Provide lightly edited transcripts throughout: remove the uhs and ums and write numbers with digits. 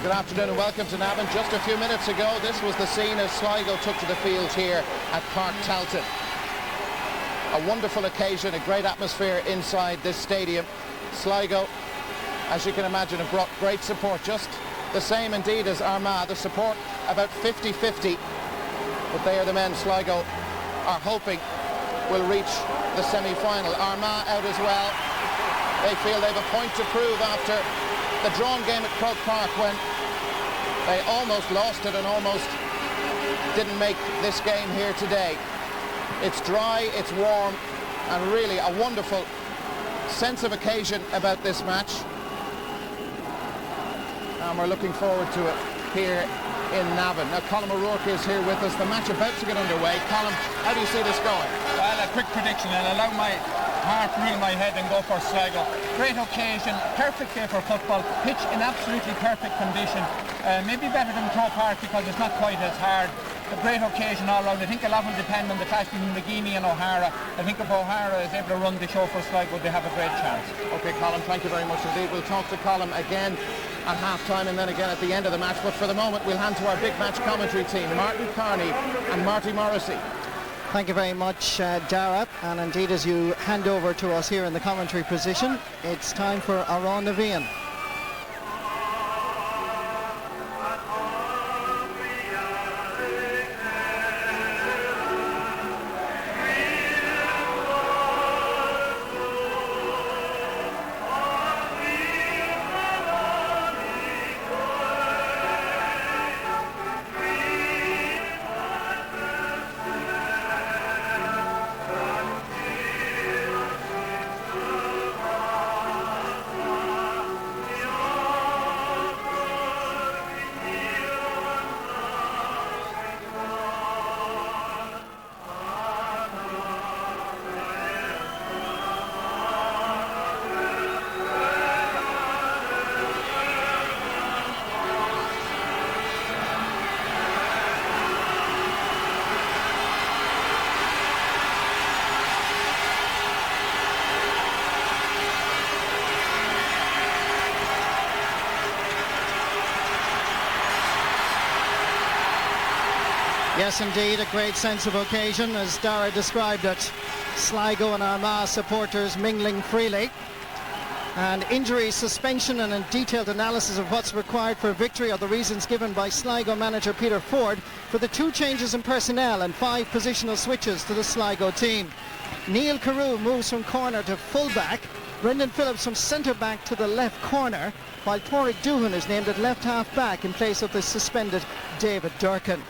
Well, good afternoon and welcome to Navan. Just a few minutes ago, this was the scene as Sligo took to the field here at Páirc Tailteann. A wonderful occasion, a great atmosphere inside this stadium. Sligo, as you can imagine, have brought great support, just the same indeed as Armagh. The support about 50-50, but they are the men Sligo are hoping will reach the semi-final. Armagh out as well. They feel they have a point to prove after the drawn game at Croke Park, when they almost lost it and almost didn't make this game here today. It's dry, it's warm, and really a wonderful sense of occasion about this match. And we're looking forward to it here in Navan. Now Colm O'Rourke is here with us. The match about to get underway. Colm, how do you see this going? Well, a quick prediction, and allow my heart to rule my head and go for Sligo. Great occasion, perfect day for football, pitch in absolutely perfect condition. Maybe better than Croke Park because it's not quite as hard. A great occasion all round. I think a lot will depend on the clash between McGeaney and O'Hara. I think if O'Hara is able to run the show for Sligo, they have a great chance. OK, Colm, thank you very much indeed. We'll talk to Colm again at half-time and then again at the end of the match. But for the moment, we'll hand to our big match commentary team, Martin Kearney and Marty Morrissey. Thank you very much, Dara. And indeed, as you hand over to us here in the commentary position, it's time for our Navan. Yes, indeed, a great sense of occasion, as Dara described it. Sligo and Armagh supporters mingling freely. And injury, suspension and a detailed analysis of what's required for victory are the reasons given by Sligo manager Peter Ford for the 2 changes in personnel and 5 positional switches to the Sligo team. Neil Carew moves from corner to full-back, Brendan Phillips from centre-back to the left corner, while Páirc Doohan is named at left half-back in place of the suspended David Durkin.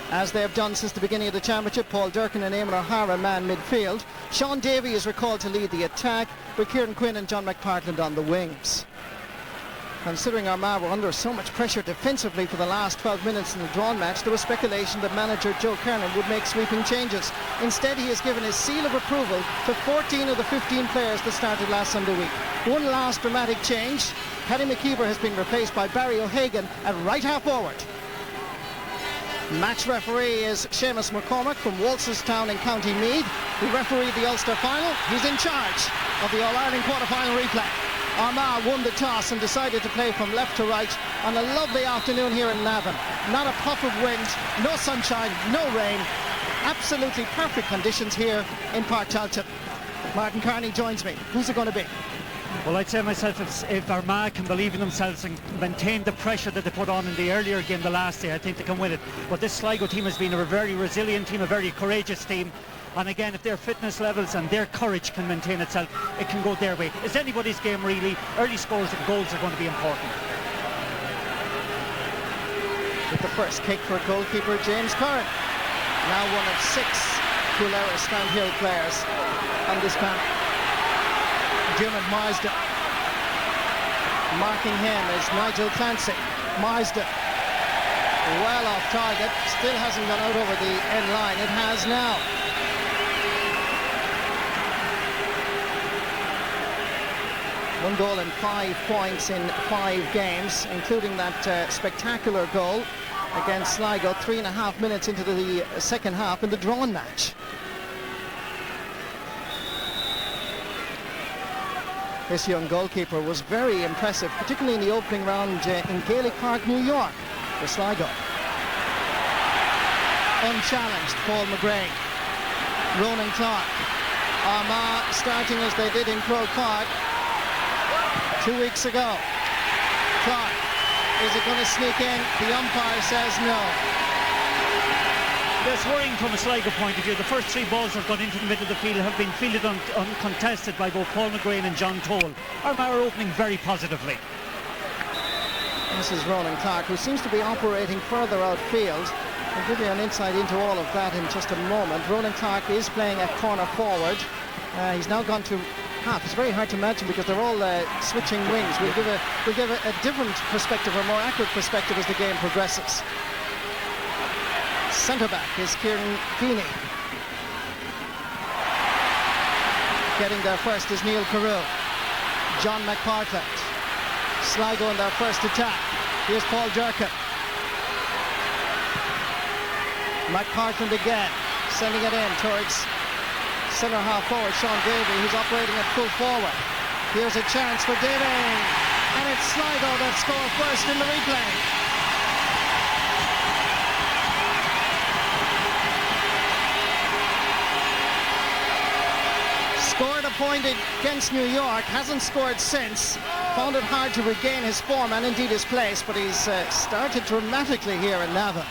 As they have done since the beginning of the championship, Paul Durkin and Eamon O'Hara man midfield. Sean Davey is recalled to lead the attack, with Kieran Quinn and John McPartland on the wings. Considering Armagh were under so much pressure defensively for the last 12 minutes in the drawn match, there was speculation that manager Joe Kernan would make sweeping changes. Instead, he has given his seal of approval to 14 of the 15 players that started last Sunday week. One last dramatic change. Paddy McKeever has been replaced by Barry O'Hagan at right half forward. Match referee is Seamus McCormack from Walterstown in County Meath, who refereed the Ulster final. He's in charge of the All-Ireland quarter-final replay. Armagh won the toss and decided to play from left to right on a lovely afternoon here in Navan. Not a puff of wind, no sunshine, no rain. Absolutely perfect conditions here in Páirc Tailteann. Martin Kearney joins me. Who's it going to be? Well, I'd say myself, if Armagh can believe in themselves and maintain the pressure that they put on in the earlier game the last day, I think they can win it. But this Sligo team has been a very resilient team, a very courageous team. And again, if their fitness levels and their courage can maintain itself, it can go their way. It's anybody's game, really. Early scores and goals are going to be important. With the first kick for goalkeeper James Curran. Now one of 6 Coolera Stand Hill players on this panel. Dermot Marsden. Marking him is Nigel Clancy. Marsden, well off target, still hasn't gone out over the end line. It has now. One goal and 5 points in 5 games, including that spectacular goal against Sligo 3.5 minutes into the second half in the drawn match. This young goalkeeper was very impressive, particularly in the opening round in Gaelic Park, New York, for Sligo. Unchallenged, Paul McGrain. Ronan Clark. Armagh starting as they did in Croke Park 2 weeks ago. Clark, is it going to sneak in? The umpire says no. It's worrying from a Sligo point of view. The first 3 balls that have gone into the middle of the field have been fielded uncontested by both Paul McGrain and John Toll. Armagh are opening very positively. This is Ronan Clark, who seems to be operating further outfield. I'll give you an insight into all of that in just a moment. Ronan Clark is playing at corner forward. He's now gone to half. It's very hard to imagine because they're all switching wings. We'll give a different perspective, a more accurate perspective as the game progresses. Centre back is Kieran Feeney. Getting there first is Neil Carew. John McPartland. Sligo in their first attack. Here's Paul Durkin. McPartland again, sending it in towards centre half forward Sean Davey, who's operating at full forward. Here's a chance for Davey, and it's Sligo that score first in the replay. Scored a point against New York, hasn't scored since. Found it hard to regain his form and indeed his place, but he's started dramatically here in Navan.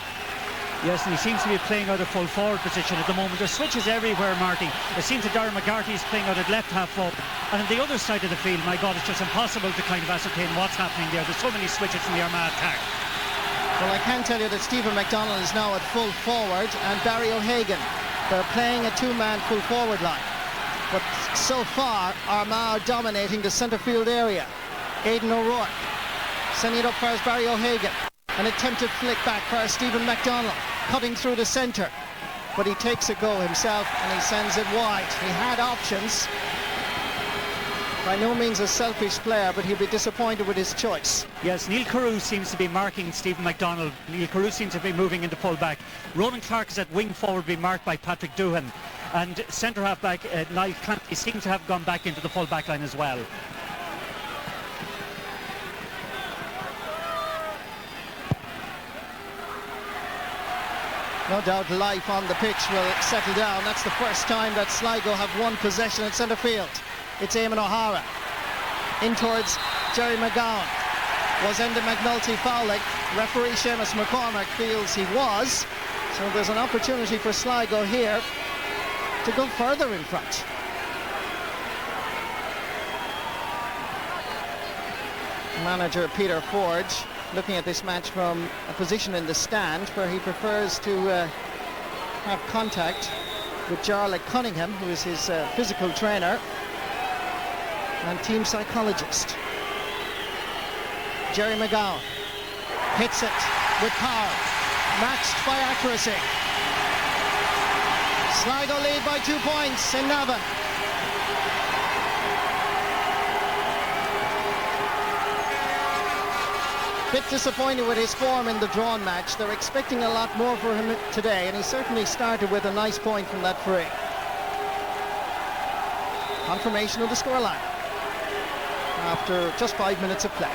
Yes, and he seems to be playing out of full forward position at the moment. There's switches everywhere, Marty. It seems that Darren McGarty is playing out at left half forward. And on the other side of the field, my God, it's just impossible to kind of ascertain what's happening there. There's so many switches in the Armagh attack. Well, I can tell you that Stephen McDonald is now at full forward and Barry O'Hagan. They're playing a 2-man full forward line. But so far, Armagh are dominating the centre field area. Aidan O'Rourke sending it up for Barry O'Hagan. An attempted flick back for Stephen McDonald, cutting through the centre. But he takes a go himself and he sends it wide. He had options. By no means a selfish player, but he'll be disappointed with his choice. Yes, Neil Carew seems to be marking Stephen McDonald. Neil Carew seems to be moving into full back. Ronan Clark is at wing forward, being marked by Patrick Doohan. And centre half back, Niall Clancy seems to have gone back into the full back line as well. No doubt life on the pitch will settle down. That's the first time that Sligo have won possession at centre field. It's Eamon O'Hara. In towards Jerry McGowan. Was Enda McNulty fouling? Referee Seamus McCormack feels he was. So there's an opportunity for Sligo here to go further in front. Manager Peter Forge looking at this match from a position in the stand where he prefers to have contact with Jarlath Cunningham, who is his physical trainer and team psychologist. Jerry McGowan hits it with power, matched by accuracy. Sligo lead by 2 points in Navan. Bit disappointed with his form in the drawn match. They're expecting a lot more for him today, and he certainly started with a nice point from that free. Confirmation of the scoreline after just 5 minutes of play.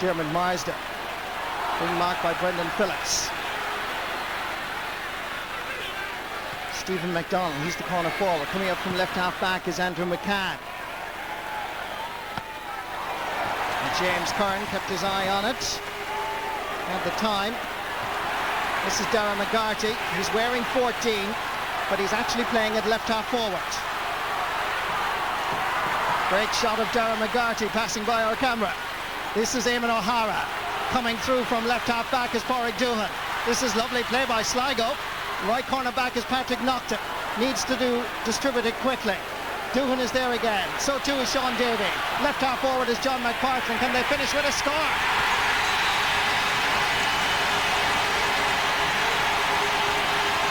Dermot Marsden being marked by Brendan Phillips. Stephen McDonald, he's the corner forward. Coming up from left half back is Andrew McCann. And James Kern kept his eye on it at the time. This is Darren McGarty. He's wearing 14, but he's actually playing at left half forward. Great shot of Darren McGarty passing by our camera. This is Eamon O'Hara. Coming through from left half back is Páirc Doohan. This is lovely play by Sligo. Right corner back is Patrick Nocton. Needs to distribute it quickly. Doohan is there again. So too is Sean Davey. Left half forward is John McPartland. Can they finish with a score?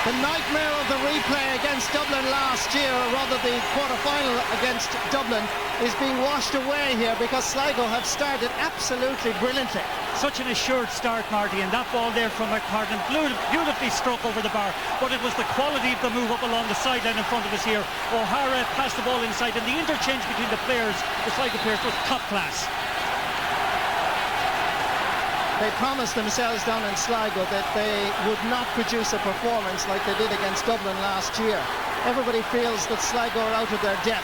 The nightmare of the replay against Dublin last year, or rather the quarter-final against Dublin, is being washed away here because Sligo have started absolutely brilliantly. Such an assured start, Marty, and that ball there from McPartlin beautifully struck over the bar, but it was the quality of the move up along the sideline in front of us here. O'Hara passed the ball inside, and the interchange between the players, the Sligo players, was top class. They promised themselves down in Sligo that they would not produce a performance like they did against Dublin last year. Everybody feels that Sligo are out of their depth.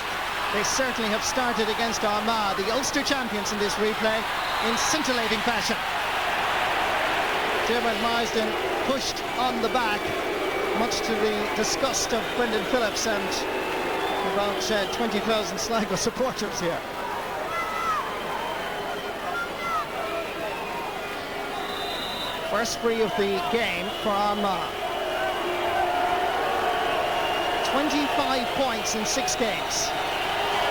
They certainly have started against Armagh, the Ulster champions in this replay, in scintillating fashion. Dermot Marsden pushed on the back, much to the disgust of Brendan Phillips and about 20,000 Sligo supporters here. First free of the game for Armagh. 25 points in 6 games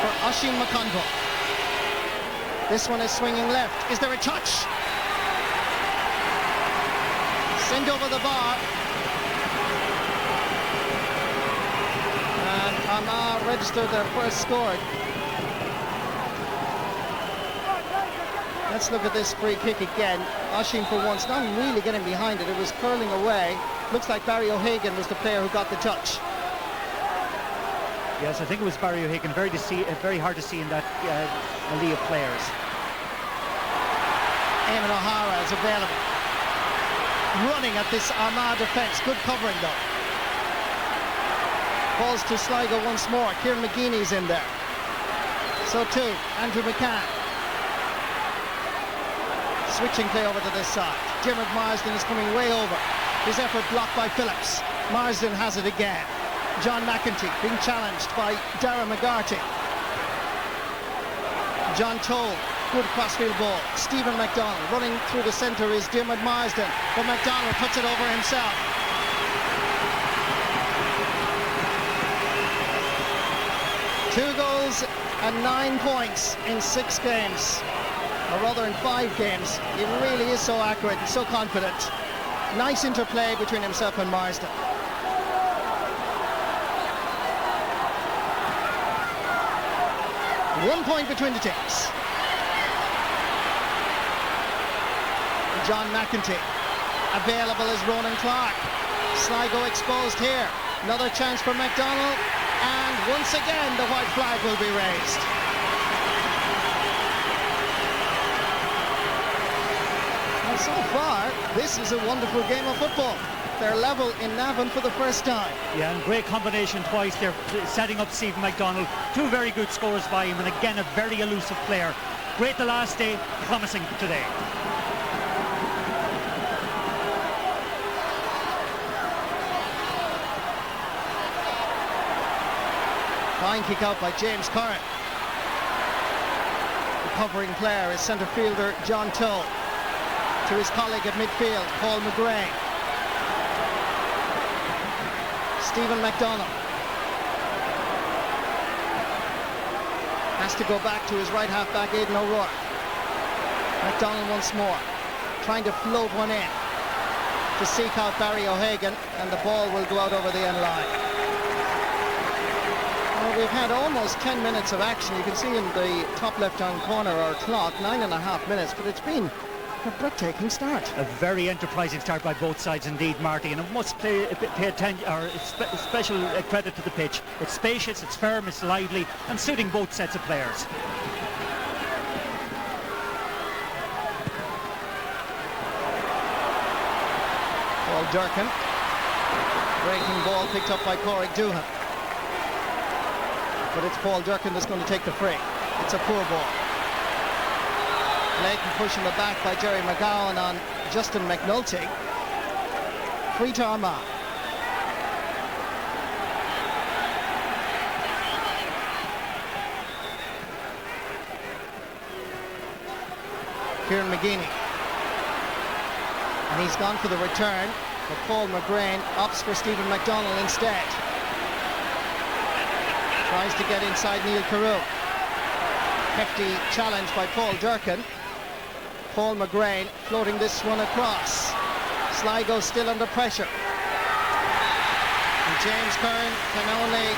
for Oisin McConville. This one is swinging left. Is there a touch? Sent over the bar. And Armagh registered their first score. Let's look at this free kick again. Oisin for once not really getting behind it. It was curling away. Looks like Barry O'Hagan was the player who got the touch. Yes, I think it was Barry O'Hagan. Very hard to see in that melee of players. Eamon O'Hara is available. Running at this Armagh defence. Good covering though. Balls to Sligo once more. Kieran McGeeney's in there. So too, Andrew McCann. Switching play over to this side. Dermot Marsden is coming way over. His effort blocked by Phillips. Marsden has it again. John McEntee being challenged by Darragh McGarty. John Toll, good crossfield ball. Stephen McDonald running through the centre is Dermot Marsden, but McDonald puts it over himself. Two goals and 9 points in 6 games. Or rather in 5 games. He really is so accurate and so confident. Nice interplay between himself and Marsden. One point between the teams. John McEntee. Available is Ronan Clark. Sligo exposed here. Another chance for McDonald. And once again the white flag will be raised. So far, this is a wonderful game of football. They're level in Navan for the first time. Yeah, and great combination twice. They're setting up Stephen McDonald. 2 very good scores by him, and again, a very elusive player. Great the last day, promising today. Fine kick out by James Curran. The covering player is centre fielder John Toll. To his colleague at midfield, Paul McGrain. Stephen McDonald has to go back to his right half-back, Aidan O'Rourke. McDonald once more, trying to float one in to seek out Barry O'Hagan, and the ball will go out over the end line. Well, we've had almost 10 minutes of action. You can see in the top left-hand corner our clock, 9.5 minutes, but it's been a breathtaking start. A very enterprising start by both sides indeed, Marty, and it must pay attention, or special credit to the pitch. It's spacious, it's firm, it's lively, and suiting both sets of players. Paul Durkin. Breaking ball picked up by Páirc Doohan. But it's Paul Durkin that's going to take the free. It's a poor ball. Leighton pushing the back by Jerry McGowan on Justin McNulty. Free to Armagh. Kieran McGeeney. And he's gone for the return, but Paul McGrain opts for Stephen McDonald instead. Tries to get inside Neil Carew. Hefty challenge by Paul Durkin. Paul McGrain floating this one across. Sligo still under pressure. James Kern can only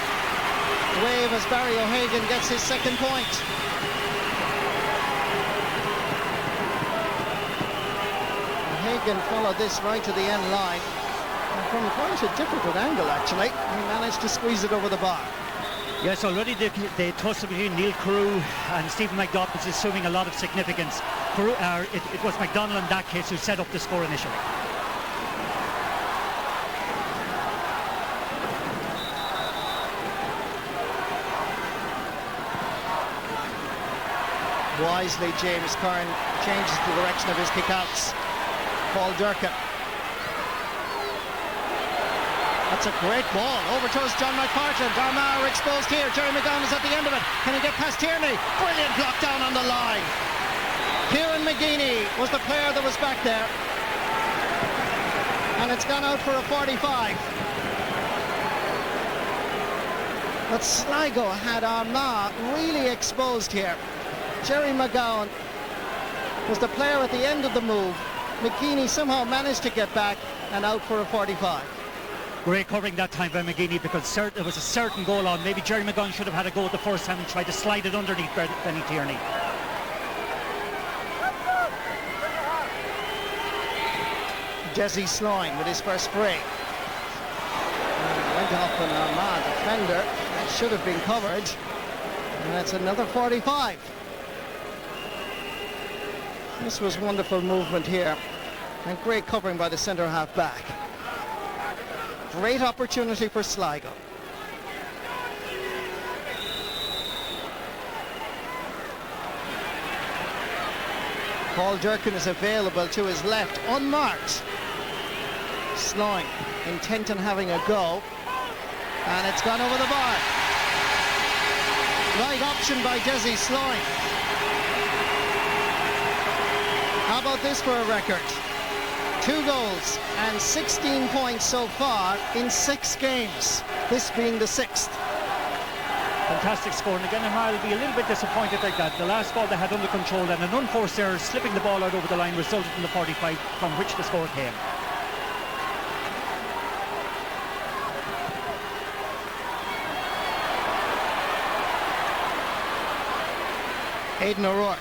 wave as Barry O'Hagan gets his second point. O'Hagan followed this right to the end line. And from quite a difficult angle, actually. He managed to squeeze it over the bar. Yes, already the tussle between Neil Carew and Stephen McDonald is assuming a lot of significance. It was McDonald in that case who set up the score initially. Wisely, James Kern changes the direction of his kickouts. Paul Durkin. That's a great ball. Overthrows John McPartland. Armagh are exposed here. Jerry McGowan is at the end of it. Can he get past Tierney? Brilliant block down on the line. Kieran McGeaney was the player that was back there. And it's gone out for a 45. But Sligo had Armagh really exposed here. Jerry McGowan was the player at the end of the move. McGeaney somehow managed to get back and out for a 45. Great covering that time by McGeaney, because there was a certain goal on. Maybe Jerry McGowan should have had a go at the first time and tried to slide it underneath Benny Tierney. Desi Sloan with his first free. Went off an Armagh defender. That should have been covered. And that's another 45. This was wonderful movement here. And great covering by the centre half back. Great opportunity for Sligo. Paul Durkin is available to his left, unmarked. Sloan intent on having a go. And it's gone over the bar. Right option by Desi Sloan. How about this for a record? 2 goals and 16 points so far in 6 games, this being the 6th. Fantastic score, and again Armagh will be a little bit disappointed like that. The last ball they had under control, and an unforced error slipping the ball out over the line resulted in the 45 from which the score came. Aidan O'Rourke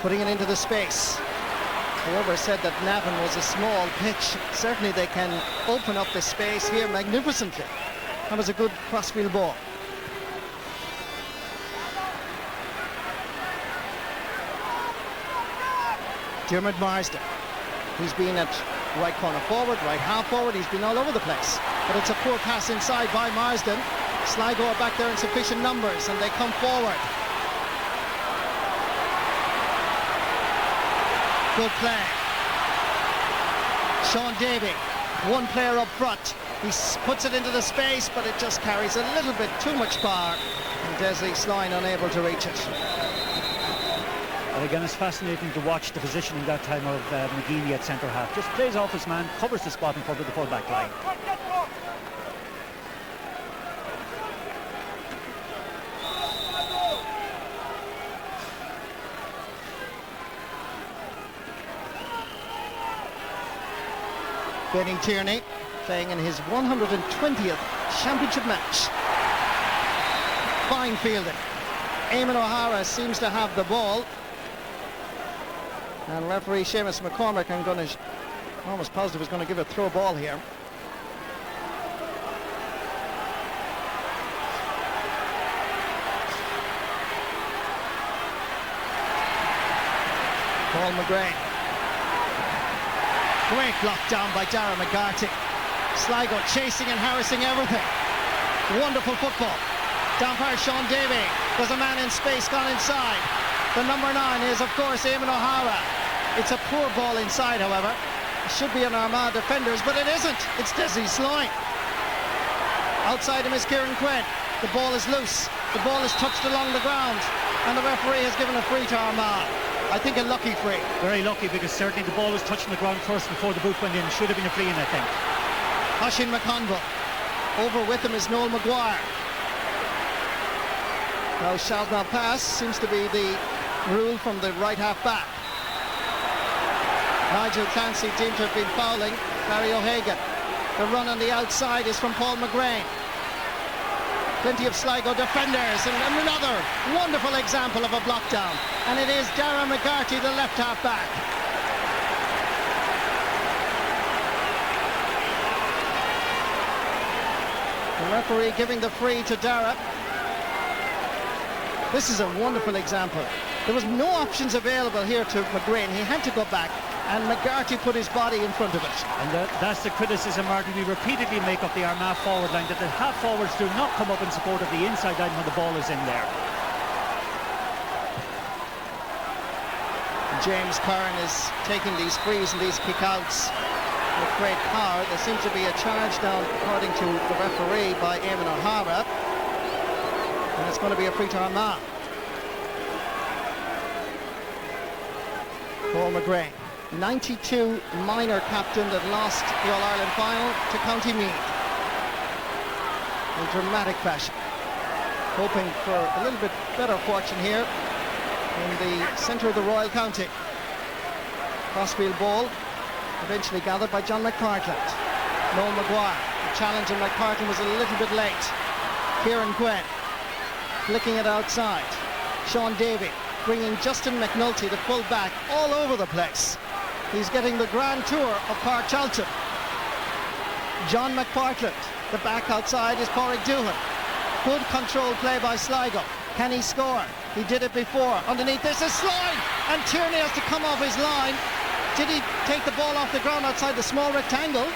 putting it into the space. Whoever said that Navan was a small pitch, certainly they can open up the space here magnificently. That was a good crossfield ball. Dermot Marsden, he's been at right corner forward, right half forward, he's been all over the place. But it's a poor pass inside by Marsden. Sligo are back there in sufficient numbers and they come forward. Good play. Sean Davey, one player up front. He puts it into the space, but it just carries a little bit too much power. And Desi Sloan unable to reach it. And again, it's fascinating to watch the positioning that time of McGeaney at centre half. Just plays off his man, covers the spot in front of the full back line. Benny Tierney playing in his 120th championship match. Fine fielding. Eamon O'Hara seems to have the ball. And referee Seamus McCormick, I'm going to almost positive is going to give a throw ball here. Paul McGrain. Great block down by Darragh McGarty. Sligo chasing and harassing everything. Wonderful football. Down Páirc, Sean Davey. There's a man in space gone inside. The number 9 is, of course, Eamon O'Hara. It's a poor ball inside, however. It should be an Armagh defenders, but it isn't. It's Desi Sloan. Outside him is Kieran Quinn. The ball is loose. The ball is touched along the ground. And the referee has given a free to Armagh. I think a lucky free. Very lucky, because certainly the ball was touching the ground first before the boot went in. Should have been a free in, I think. Oisín McConville. Over with him is Noel Maguire. Now shall not pass seems to be the rule from the right half back. Nigel Clancy deemed to have been fouling Barry O'Hagan. The run on the outside is from Paul McGrain. Plenty of Sligo defenders, and another wonderful example of a block down. And it is Darragh McGarty, the left half back. The referee giving the free to Darragh. This is a wonderful example. There was no options available here to McGrain. He had to go back, and McGarty put his body in front of it. And that's the criticism, Martin, we repeatedly make of the Armagh forward line, that the half forwards do not come up in support of the inside line when the ball is in there. James Curran is taking these frees and these kick-outs with great power. There seems to be a charge down, according to the referee, by Eamon O'Hara, and it's going to be a free to Armagh. Paul McGrain, 92 minor captain that lost the All-Ireland final to County Meath in dramatic fashion. Hoping for a little bit better fortune here in the centre of the Royal County. Crossfield ball eventually gathered by John McPartland. Noel Maguire, the challenge on McPartland was a little bit late. Kieran Quinn flicking it outside. Sean Davey bringing Justin McNulty, the full back, all over the place. He's getting the grand tour of Páirc Tailteann. John McPartland, the back outside is Páirc Doohan. Good control play by Sligo. Can he score? He did it before. Underneath this is Sloan, and Tierney has to come off his line. Did he take the ball off the ground outside the small rectangle?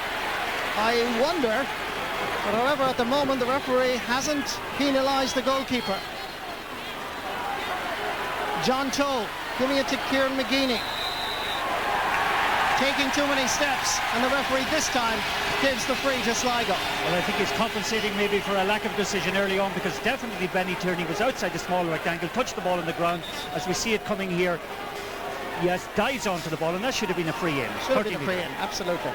I wonder. But however, at the moment the referee hasn't penalised the goalkeeper. John Toll giving it to Kieran McGeeney. Taking too many steps, and the referee this time gives the free to Sligo. Well, I think he's compensating maybe for a lack of decision early on, because definitely Benny Tierney was outside the small rectangle, touched the ball on the ground. As we see it coming here, yes, dives onto the ball, and that should have been a free in. Should have been a free in, absolutely.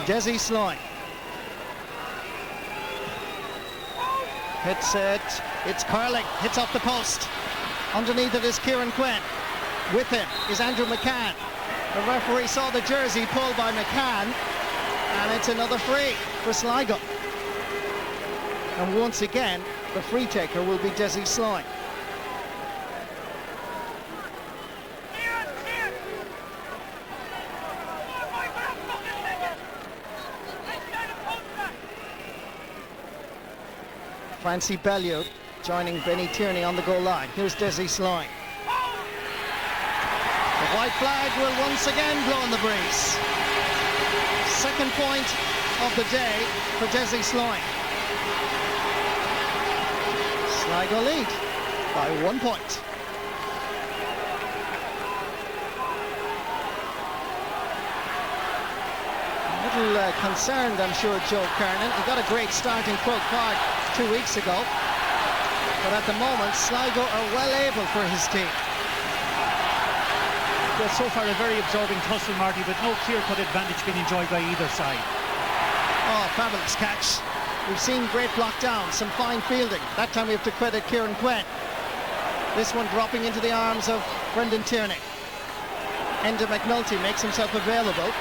Desi Sloan hits it, it's curling, hits off the post. Underneath it is Kieran Quinn. With him is Andrew McCann. The referee saw the jersey pulled by McCann, and it's another free for Sligo. And once again, the free taker will be Desi Sloan. Francie Bellew joining Benny Tierney on the goal line. Here's Desi Sloan. The white flag will once again blow in the breeze. Second point of the day for Desi Sloan. Sligo lead by 1 point. A little concerned, I'm sure, Joe Kernan. He got a great start in Croke Park 2 weeks ago, but at the moment Sligo are well able for his team. Well, so far a very absorbing tussle, Marty, but no clear-cut advantage being enjoyed by either side. Oh, fabulous catch. We've seen great block down, some fine fielding. That time we have to credit Kieran Quinn. This one dropping into the arms of Brendan Tierney. Enda McNulty makes himself available.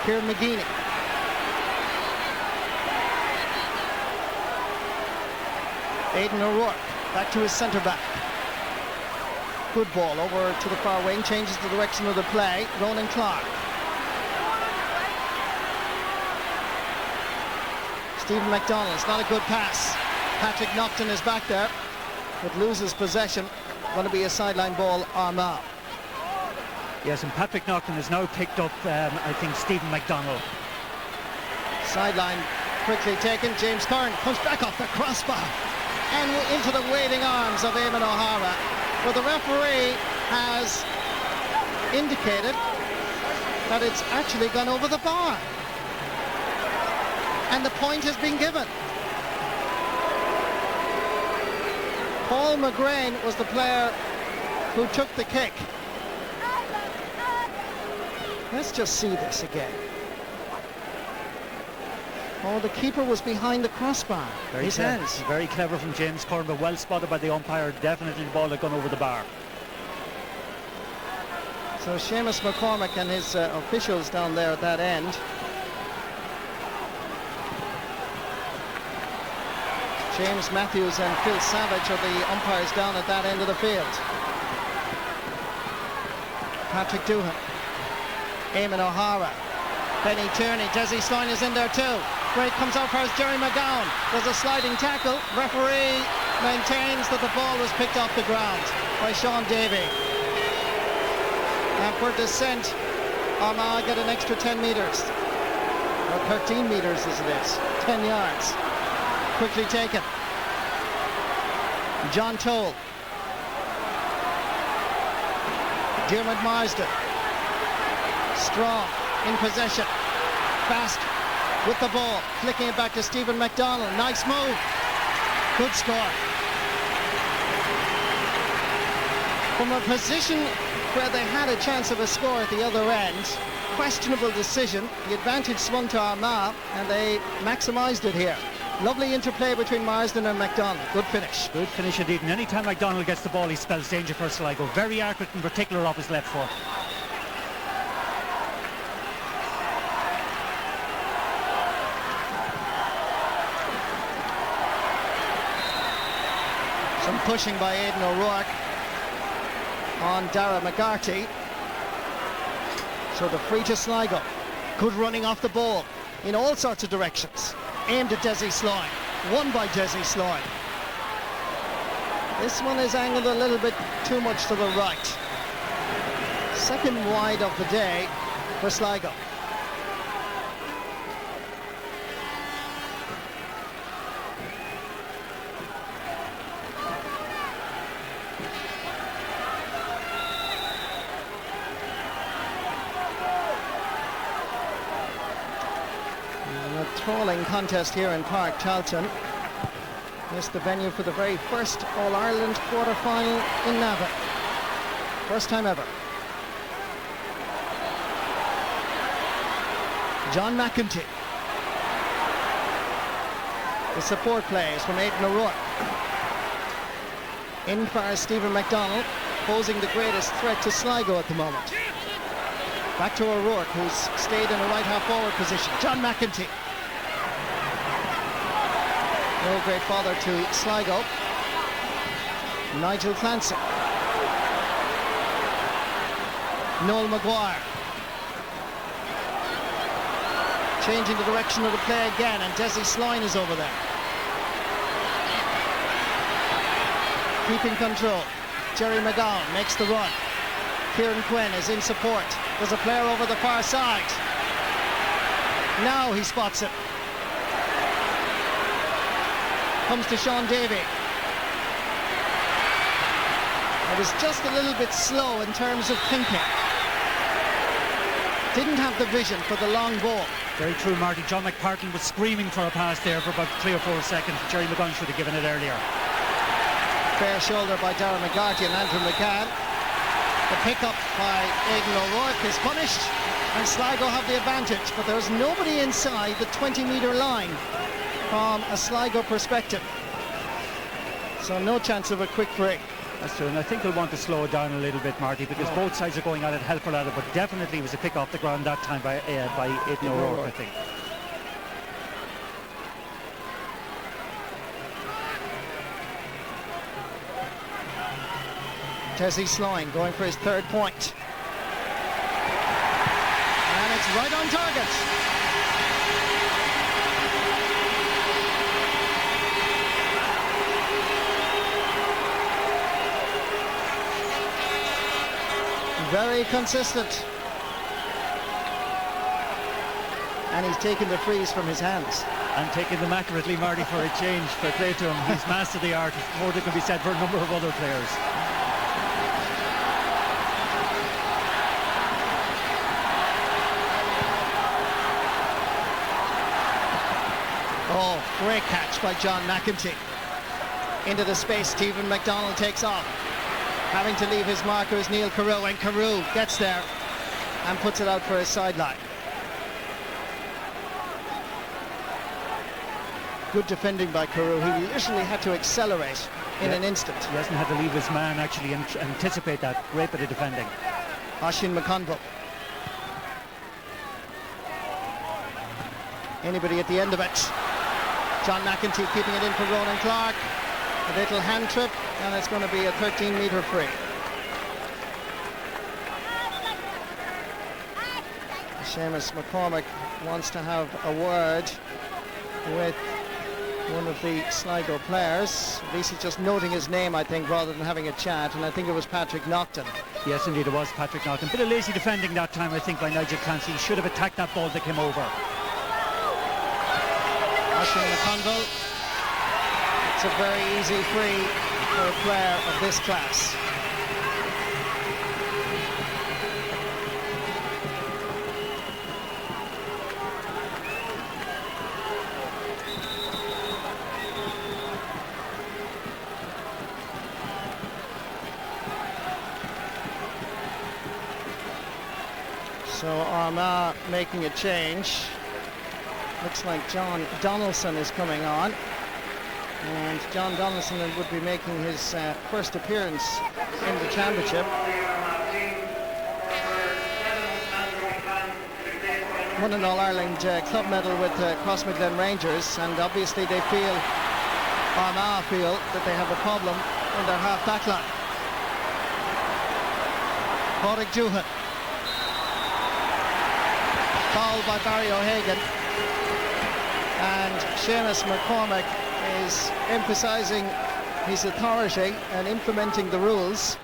Kieran McGeeney. Aidan O'Rourke back to his centre back. Good ball over to the far wing, changes the direction of the play. Ronan Clark. Stephen McDonald's, not a good pass. Patrick Naughton is back there, but loses possession. Going to be a sideline ball, Armagh. Yes, and Patrick Naughton has now picked up, I think, Stephen McDonald. Sideline quickly taken. James Curran comes back off the crossbar and into the waiting arms of Eamon O'Hara. But the referee has indicated that it's actually gone over the bar. And the point has been given. Paul McGrain was the player who took the kick. Let's just see this again. Oh, the keeper was behind the crossbar. His hands. Very clever from James Curran, but well spotted by the umpire. Definitely the ball had gone over the bar. So Seamus McCormick and his officials down there at that end. James Matthews and Phil Savage are the umpires down at that end of the field. Patrick Doohan, Eamon O'Hara, Benny Tierney, Desi Sloan is in there too. Great comes out first, Jerry McGowan. There's a sliding tackle. Referee maintains that the ball was picked off the ground by Sean Davey. And for descent, Armagh get an extra 10 metres. Or 13 metres as it is. 10 yards. Quickly taken. John Toll. Dermot Marsden. Strong in possession. Fast with the ball. Flicking it back to Stephen McDonald. Nice move. Good score. From a position where they had a chance of a score at the other end, questionable decision. The advantage swung to Armagh and they maximised it here. Lovely interplay between Marsden and McDonald. Good finish. Good finish indeed. And any time McDonald gets the ball, he spells danger for Sligo. Very accurate in particular off his left foot. Some pushing by Aidan O'Rourke on Dara McGarty. So the free to Sligo. Good running off the ball in all sorts of directions. Aimed at Desi Sloan. Won by Desi Sloan. This one is angled a little bit too much to the right. Second wide of the day for Sligo. Trawling contest here in Páirc Tailteann. This is the venue for the very first All-Ireland quarter-final in Navan. First time ever. John McEntee. The support plays from Aidan O'Rourke. In fires Stephen McDonald, posing the greatest threat to Sligo at the moment. Back to O'Rourke, who's stayed in a right half-forward position. John McEntee. No great bother to Sligo. Nigel Clancy. Noel Maguire. Changing the direction of the play again, and Desi Sloan is over there. Keeping control. Jerry McGowan makes the run. Kieran Quinn is in support. There's a player over the far side. Now he spots it. Comes to Sean Davey. It was just a little bit slow in terms of thinking. Didn't have the vision for the long ball. Very true, Marty. John McPartlin was screaming for a pass there for about 3 or 4 seconds. Jerry McGowan should have given it earlier. Fair shoulder by Dara McGarty and Andrew McCann. The pickup by Aidan O'Rourke is punished, and Sligo have the advantage, but there's nobody inside the 20-metre line from a Sligo perspective. So no chance of a quick break. That's true, and I think we'll want to slow it down a little bit, Marty, because both sides are going at it, helpful at it, but definitely it was a pick off the ground that time by Aidan O'Rourke, I think. Desi Sloan going for his third point. And it's right on target. Very consistent. And he's taken the frees from his hands. And taking them accurately, Marty, for a change. Fair play to him. He's mastered the art. More than can be said for a number of other players. Oh, great catch by John McEntee. Into the space, Stephen McDonald takes off. Having to leave his marker is Neil Carew, and Carew gets there and puts it out for his sideline. Good defending by Carew. He literally had to accelerate in an instant. He hasn't had to leave his man actually and anticipate that. Great bit of defending. Oisin McConville. Anybody at the end of it. John McEntee keeping it in for Ronan Clark. A little hand trip, and it's going to be a 13-metre free. Seamus McCormick wants to have a word with one of the Sligo players. At least he's just noting his name, I think, rather than having a chat, and I think it was Patrick Naughton. Yes, indeed, it was Patrick Naughton. Bit of lazy defending that time, I think, by Nigel Clancy. He should have attacked that ball that came over. Oisin McConville. It's a very easy free for a player of this class. So Armagh making a change. Looks like John Donaldson is coming on. And John Donaldson would be making his first appearance in the championship. Won an All-Ireland club medal with Crossmaglen Rangers, and obviously they feel, Armagh feel, that they have a problem in their half-back line. Páirc Doohan. Fouled by Barry O'Hagan. And Seamus McCormick is emphasising his authority and implementing the rules.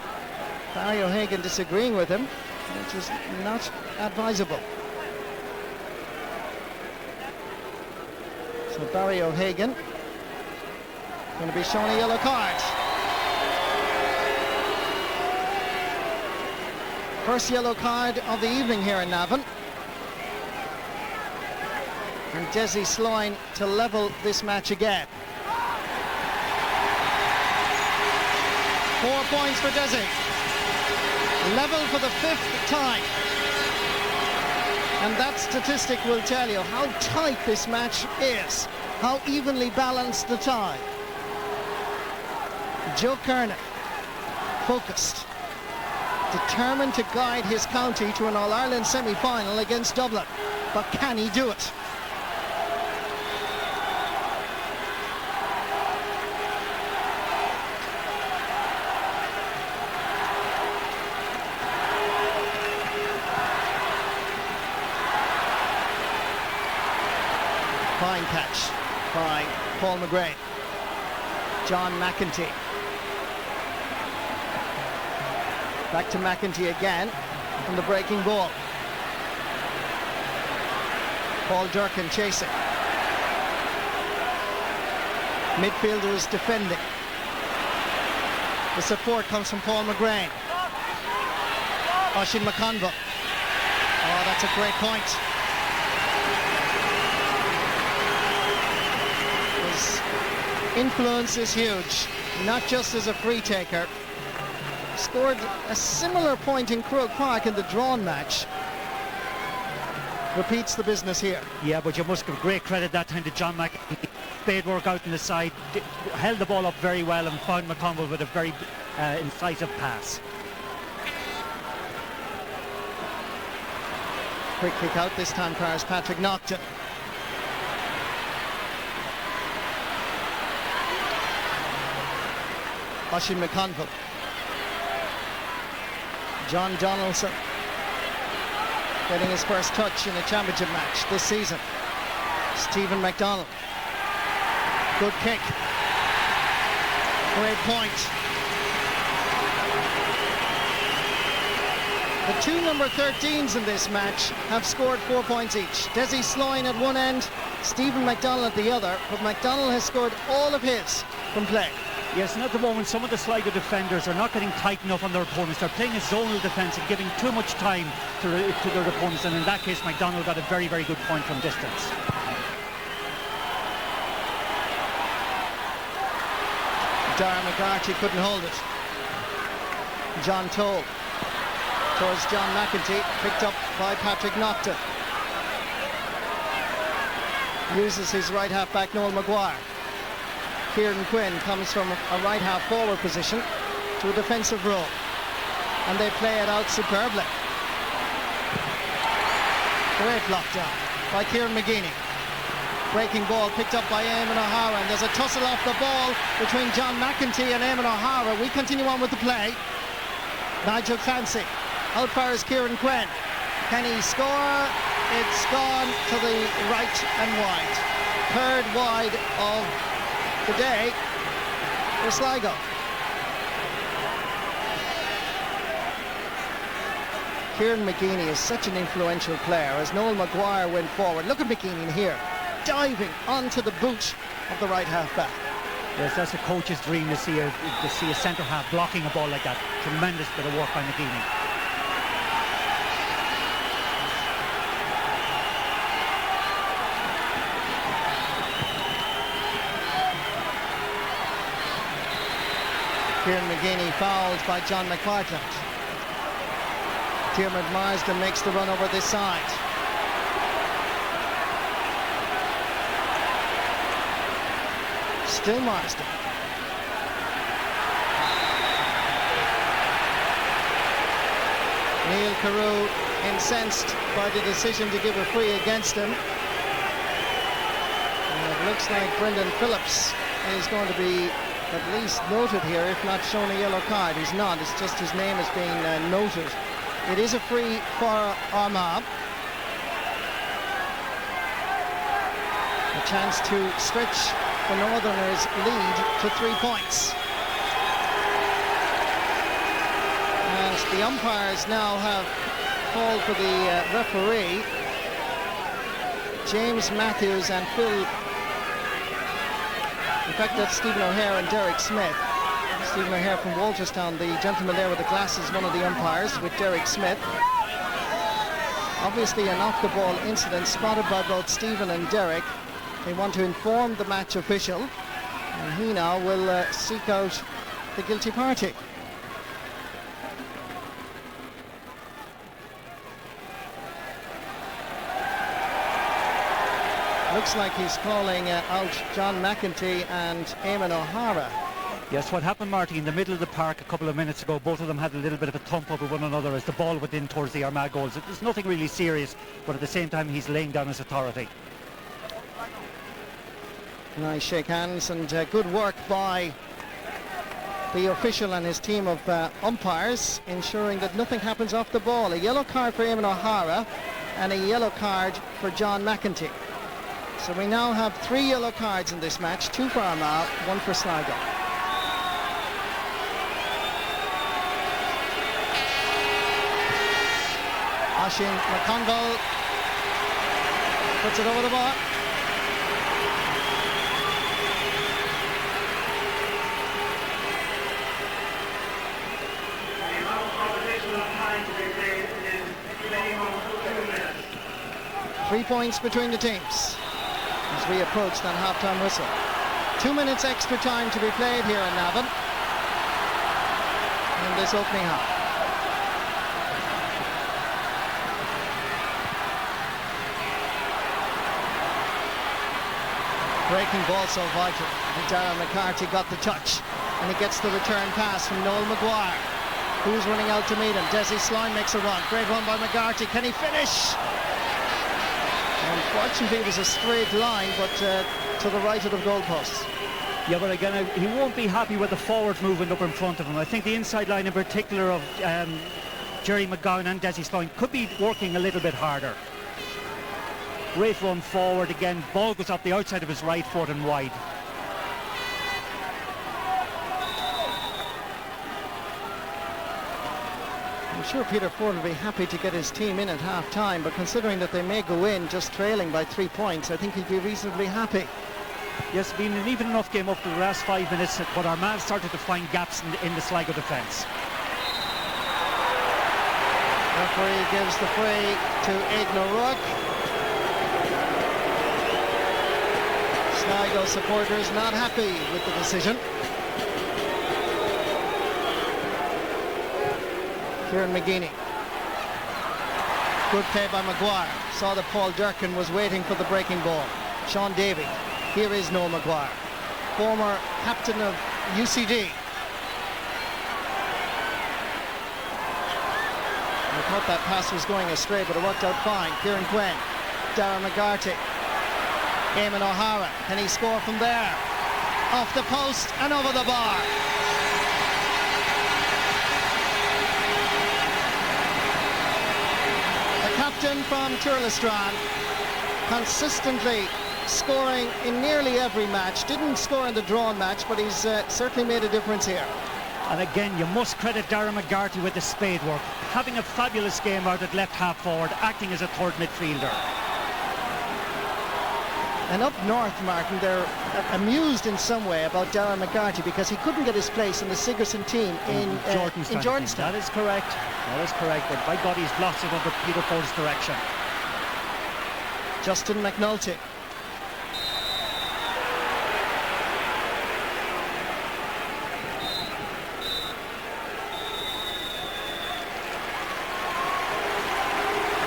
Barry O'Hagan disagreeing with him, which is not advisable. So Barry O'Hagan going to be shown a yellow card. First yellow card of the evening here in Navan. And Desi Sloyne to level this match again. 4 points for Desi. Level for the 5th time. And that statistic will tell you how tight this match is, how evenly balanced the tie. Joe Kernan, focused, determined to guide his county to an All-Ireland semi-final against Dublin. But can he do it? Fine catch by Paul McGrain. John McEntee. Back to McEntee again from the breaking ball. Paul Durkin chasing. Midfielders defending. The support comes from Paul McGrain. Oisin McConville. Oh, that's a great point. His influence is huge, not just as a free taker. Scored a similar point in Croke Park in the drawn match. Repeats the business here. Yeah, but you must give great credit that time to John McEntee. Spade work out on the side, held the ball up very well and found McConville with a very incisive pass. Quick kick out, this time fires Patrick Naughton. Oisin McConville. John Donaldson getting his first touch in a championship match this season. Stephen MacDonald. Good kick. Great point. The two number 13s in this match have scored 4 points each. Desi Sloyne at one end, Stephen MacDonald at the other, but MacDonald has scored all of his from play. Yes, and at the moment some of the Sligo defenders are not getting tight enough on their opponents. They're playing a zonal defence and giving too much time to their opponents, and in that case MacDonald got a very, very good point from distance. Darragh McGarty couldn't hold it. John Toll towards John McEntee, picked up by Patrick Naughton. uses his right half back Noel Maguire. Kieran Quinn comes from a right half forward position to a defensive role, and they play it out superbly. Great lockdown by Kieran McGeeney. Breaking ball picked up by Eamon O'Hara, and there's a tussle off the ball between John McEntee and Eamon O'Hara. We continue on with the play. Nigel Clancy outfires Kieran Quinn. Can he score? It's gone to the right and wide. Third wide of the day for Sligo. Kieran McGeeney is such an influential player as Noel Maguire went forward. Look at McGeeney here, diving onto the boot of the right half back. Yes, that's a coach's dream to see a centre half blocking a ball like that. Tremendous bit of work by McGeeney. Kieran McGeeney fouled by John McPartland. Diarmuid Marsden makes the run over this side. Still Marsden. Neil Carew incensed by the decision to give a free against him. And it looks like Brendan Phillips is going to be at least noted here, if not shown a yellow card. He's not, it's just his name is being noted. It is a free for Armagh. A chance to stretch the Northerners' lead to 3 points. And the umpires now have called for the referee, James Matthews and Phil. In fact, that's Stephen O'Hare and Derek Smith. Stephen O'Hare from Walterstown, the gentleman there with the glasses, one of the umpires, with Derek Smith. Obviously an off-the-ball incident spotted by both Stephen and Derek. They want to inform the match official, and he now will seek out the guilty party. Looks like he's calling out John McEntee and Eamon O'Hara. Yes, what happened, Marty, in the middle of the park a couple of minutes ago, both of them had a little bit of a thump over one another as the ball went in towards the Armagh goals. It was nothing really serious, but at the same time he's laying down his authority. Nice shake hands, and good work by the official and his team of umpires, ensuring that nothing happens off the ball. A yellow card for Eamon O'Hara and a yellow card for John McEntee. So we now have 3 yellow cards in this match, 2 for Armagh, 1 for Sligo. Oisín McConville puts it over the bar. Three points between the teams as we approach that half-time whistle. 2 minutes extra time to be played here in Navan in this opening half. Breaking ball so vital. And Darragh McCarthy got the touch, and he gets the return pass from Noel Maguire, who's running out to meet him. Desi Slime makes a run. Great run by McCarthy. Can he finish? Unfortunately, it was a straight line, but to the right of the goalposts. Yeah, but again, he won't be happy with the forward movement up in front of him. I think the inside line in particular of Jerry McGowan and Desi Slime could be working a little bit harder. Great run forward again. Ball goes up the outside of his right foot and wide. I'm sure Peter Ford will be happy to get his team in at half-time, but considering that they may go in just trailing by 3 points, I think he'd be reasonably happy. Yes, been an even enough game up to the last 5 minutes, but Armagh started to find gaps in the Sligo defence. Referee gives the free to Aidan O'Rourke. Sligo supporters not happy with the decision. Kieran McGeeney. Good play by Maguire. Saw that Paul Durkin was waiting for the breaking ball. Sean Davey. Here is Noel Maguire, former captain of UCD. I thought that pass was going astray, but it worked out fine. Kieran Quinn, Darragh McGarty, Eamon O'Hara. Can he score from there? Off the post and over the bar. The captain from Turlestrane, consistently scoring in nearly every match. Didn't score in the drawn match, but he's certainly made a difference here. And again, you must credit Darragh McGarty with the spade work, having a fabulous game out at left half forward, acting as a third midfielder. And up north, Martin, they're amused in some way about Darragh McGarty because he couldn't get his place in the Sigerson team in Jordanstown. That is correct. That is correct. But by God, he's blossomed under Peter Ford's direction. Justin McNulty.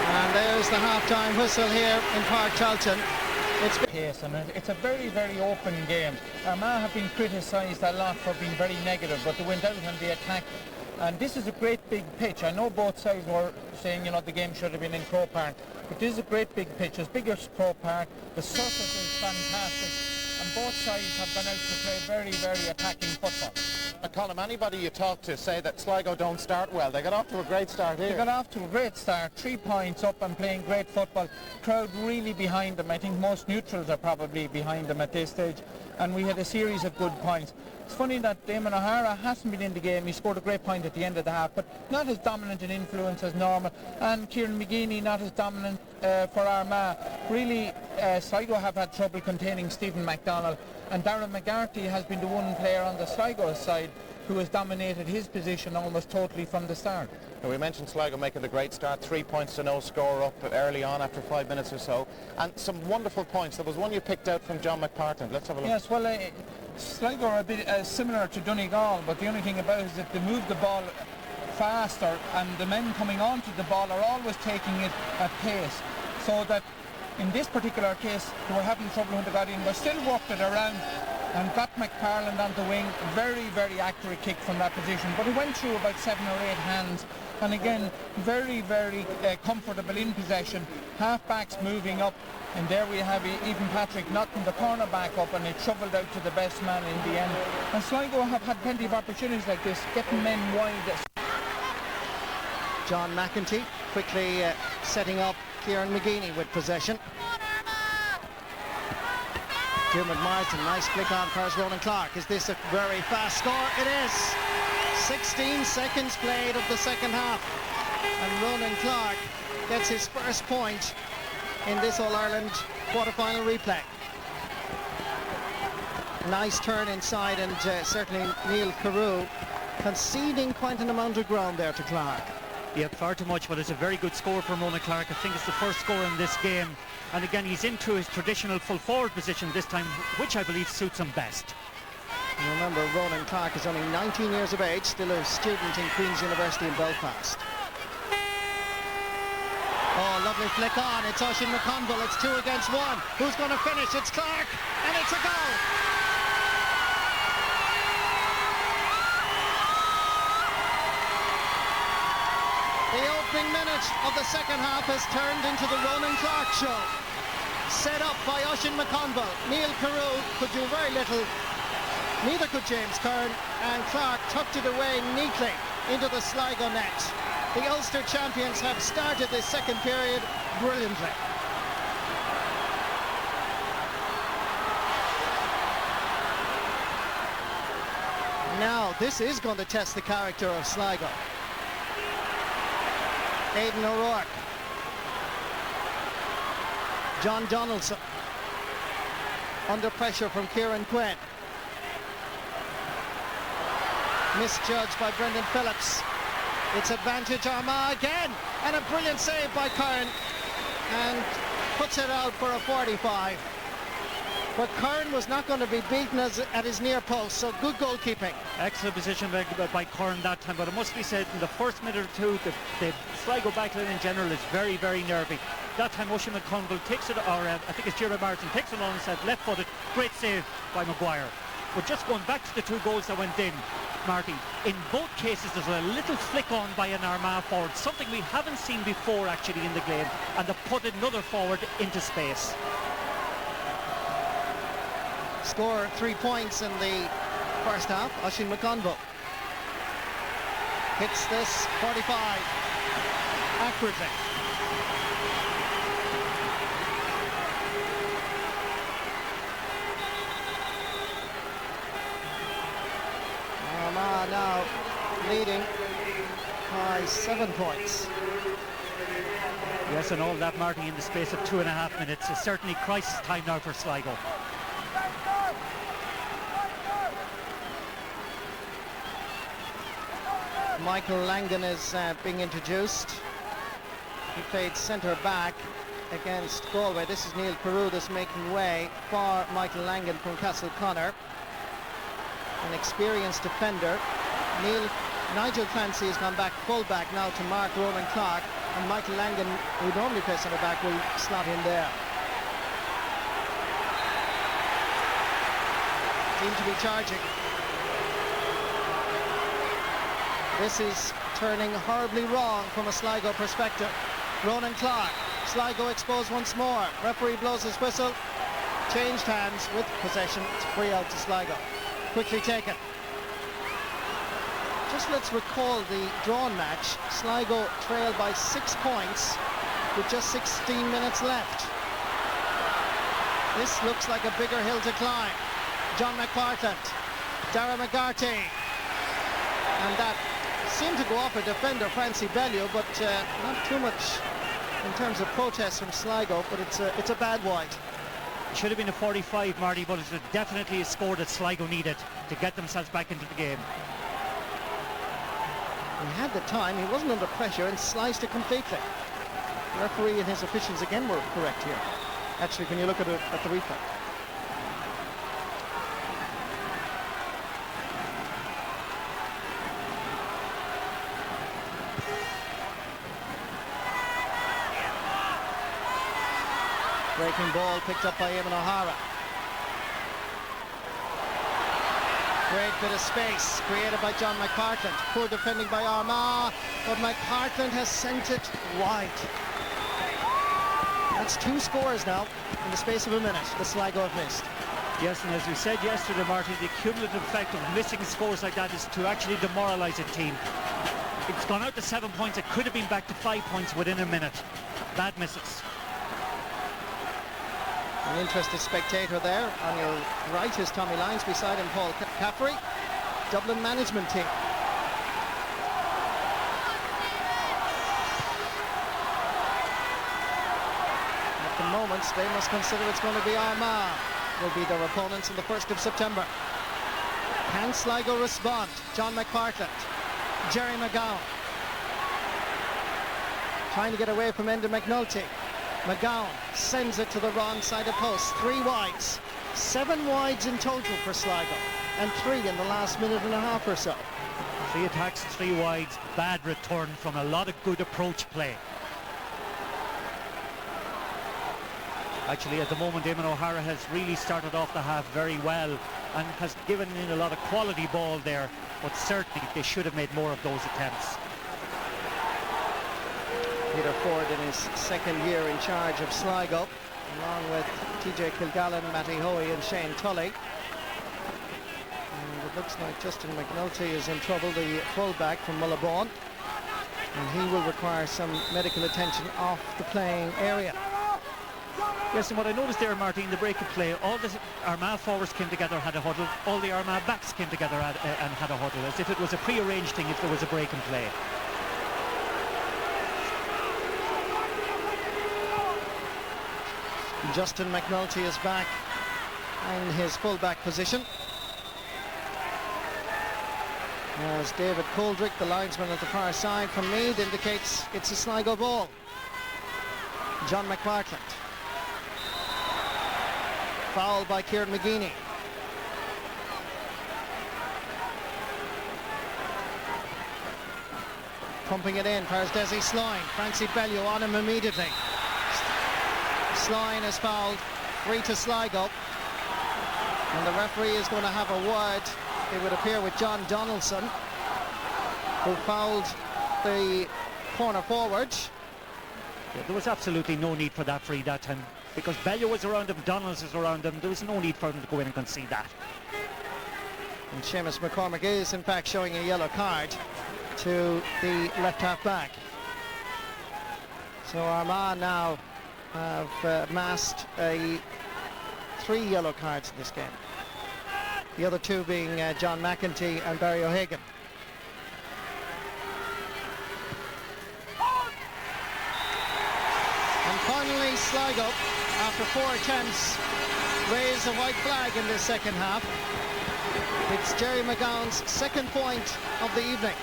And there's the half-time whistle here in Páirc Tailteann. It's pace, and it's a very, very open game. Armagh have been criticised a lot for being very negative, but they went out and they attacked. And this is a great big pitch. I know both sides were saying, you know, the game should have been in Croke Park, but this is a great big pitch, as big as Croke Park. The surface is fantastic, and both sides have gone out to play very, very attacking football. Colin, anybody you talk to say that Sligo don't start well. They got off to a great start here. They got off to a great start, 3 points up and playing great football. Crowd really behind them. I think most neutrals are probably behind them at this stage. And we had a series of good points. It's funny that Eamon O'Hara hasn't been in the game. He scored a great point at the end of the half, but not as dominant an influence as normal. And Kieran McGeeney not as dominant for Armagh. Really, Sligo have had trouble containing Stephen MacDonald. And Darragh McGarty has been the one player on the Sligo side who has dominated his position almost totally from the start. Now, we mentioned Sligo making the great start, 3 points to no score up early on after 5 minutes or so, and some wonderful points. There was one you picked out from John McPartland. Let's have a look. Yes, well, Sligo are a bit similar to Donegal, but the only thing about it is that they move the ball faster, and the men coming onto the ball are always taking it at pace, so that in this particular case, they were having trouble when they got in, but still worked it around and got McParland on the wing. Very, very accurate kick from that position, but it went through about 7 or 8 hands, and again, very, very comfortable in possession. Half-backs moving up, and there we have even Patrick knocking the corner back up, and it shovelled out to the best man in the end. And Sligo have had plenty of opportunities like this, getting men wide. John McEntee quickly setting up Kieran McGeeney with possession. Dermot Marsden, nice flick on past Ronan Clark. Is this a very fast score? It is. 16 seconds played of the second half, and Ronan Clark gets his first point in this All-Ireland quarter-final replay. Nice turn inside, and certainly Neil Carew conceding quite an amount of ground there to Clark. Yeah, far too much, but it's a very good score from Ronan Clark. I think it's the first score in this game. And again, he's into his traditional full forward position this time, which I believe suits him best. And remember, Ronan Clark is only 19 years of age, still a student in Queen's University in Belfast. Oh, lovely flick on. It's Oisin McConville. It's 2 against 1. Who's going to finish? It's Clark, and it's a goal. The opening minute of the second half has turned into the Ronan Clark show. Set up by Oisin McConville. Neil Carew could do very little. Neither could James Kern, and Clark tucked it away neatly into the Sligo net. The Ulster champions have started this second period brilliantly. Now, this is going to test the character of Sligo. Aidan O'Rourke, John Donaldson, under pressure from Kieran Quinn. Misjudged by Brendan Phillips. It's advantage Armagh again, and a brilliant save by Kern, and puts it out for a 45. But Kern was not going to be beaten at his near post, so good goalkeeping. Excellent position by Kern that time, but it must be said in the first minute or two, the Sligo backline in general is very, very nervy. That time Oisin McConville takes it, or I think it's Jerry Martin, takes it on and said left-footed. Great save by Maguire. But just going back to the 2 goals that went in, Marty, in both cases there's a little flick on by an Armagh forward, something we haven't seen before actually in the game, and they put another forward into space. Score 3 points in the first half. Oisin McConville hits this 45 accurately. Armagh now leading by 7 points. Yes, and all that, Marty, in the space of 2.5 minutes. It's certainly crisis time now for Sligo. Michael Langan is being introduced. He played centre back against Galway. This is Neil Carruthers making way for Michael Langan from Castleconnor. An experienced defender. Nigel Clancy has gone back full-back now to Mark Ronan Clark, and Michael Langan, who normally plays centre back, will slot in there. Seem to be charging. This is turning horribly wrong from a Sligo perspective. Ronan Clark, Sligo exposed once more. Referee blows his whistle. Changed hands with possession. It's free out to Sligo. Quickly taken. Just let's recall the drawn match. Sligo trailed by 6 points with just 16 minutes left. This looks like a bigger hill to climb. John McPartland, Dara McGarty, and that seemed to go off a defender, Francie Bellew, but not too much in terms of protests from Sligo, but it's a bad white. It should have been a 45, Marty, but it's definitely a score that Sligo needed to get themselves back into the game. He had the time, he wasn't under pressure, and sliced it completely. The referee and his officials again were correct here, actually, when you look at the replay. Breaking ball picked up by Eamon O'Hara. Great bit of space created by John McPartland. Poor defending by Armagh, but McPartland has sent it wide. That's 2 scores now in the space of a minute that Sligo have missed. Yes, and as we said yesterday, Marty, the cumulative effect of missing scores like that is to actually demoralise a team. It's gone out to 7 points. It could have been back to 5 points within a minute. Bad misses. An interested spectator there. On your right is Tommy Lyons, beside him Paul Caffrey, Dublin management team. At the moment they must consider it's going to be Armagh will be their opponents on the 1st of September. Can Sligo respond? John McPartland, Jerry McGowan trying to get away from Enda McNulty. McGowan sends it to the wrong side of post. 3 wides. 7 wides in total for Sligo, and 3 in the last minute and a half or so. 3 attacks, 3 wides. Bad return from a lot of good approach play. Actually, at the moment, Eamon O'Hara has really started off the half very well and has given in a lot of quality ball there, but certainly they should have made more of those attempts. Peter Ford in his 2nd year in charge of Sligo, along with TJ Kilgallen, Matty Hoey and Shane Tully. And it looks like Justin McNulty is in trouble, the fullback from Mullabourne, and he will require some medical attention off the playing area. Yes, and what I noticed there, Marty, in the break of play, all the Armagh forwards came together, had a huddle. All the Armagh backs came together and had a huddle, as if it was a pre-arranged thing if there was a break in play. Justin McNulty is back in his full-back position, as David Coldrick, the linesman at the far side from Meath, indicates it's a Sligo ball. John McPartland. Foul by Kieran McGeeney. Pumping it in, Páirc Desi Sloan. Francie Bellew on him immediately. Sloan is fouled, free to Sligo. And the referee is going to have a word, it would appear, with John Donaldson, who fouled the corner forward. Yeah, there was absolutely no need for that free that time, because Bellew was around him, Donalds was around him. There was no need for him to go in and concede that. And Seamus McCormick is in fact showing a yellow card to the left half back. So Armagh now have amassed 3 yellow cards in this game. The other 2 being John McEntee and Barry O'Hagan. And finally Sligo, after 4 attempts, raise a white flag in this second half. It's Jerry McGowan's second point of the evening.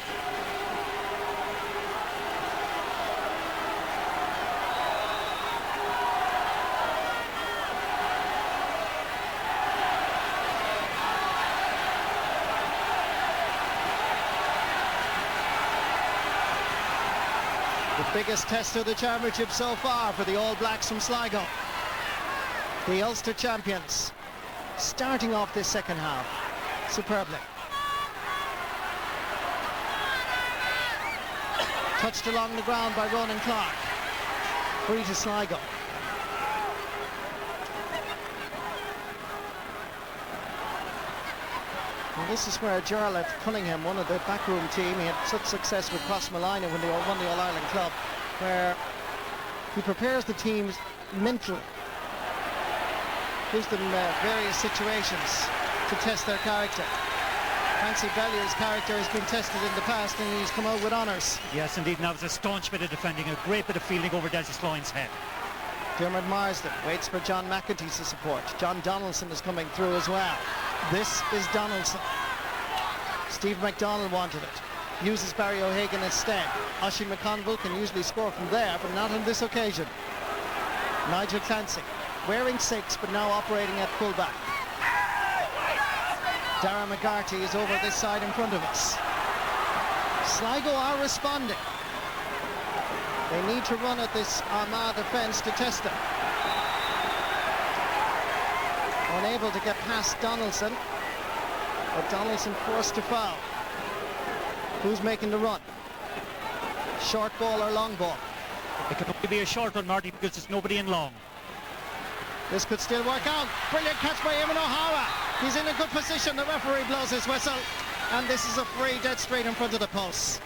The biggest test of the championship so far for the All Blacks from Sligo. The Ulster champions starting off this second half superbly. Touched along the ground by Ronan Clark. Free to Sligo. And this is where Jarlath Cunningham, one of the backroom team, he had such success with Crossmalina when they won the All-Ireland club, where he prepares the teams mentally, gives them various situations to test their character. Francie Bellew's character has been tested in the past and he's come out with honours. Yes, indeed, and that was a staunch bit of defending, a great bit of fielding over Dessie Sloan's head. Dermot Marsden waits for John McEntee to support. John Donaldson is coming through as well. This is Donaldson. Steve McDonald wanted it. Uses Barry O'Hagan instead. Oisin McConville can usually score from there, but not on this occasion. Nigel Clancy, wearing 6, but now operating at fullback. Dara McGarty is over this side in front of us. Sligo are responding. They need to run at this Armagh defence to test them. Unable to get past Donaldson, but Donaldson forced to foul. Who's making the run? Short ball or long ball? It could only be a short one, Marty, because there's nobody in long. This could still work out. Brilliant catch by Eamon O'Hara. He's in a good position. The referee blows his whistle, and this is a free dead straight in front of the post.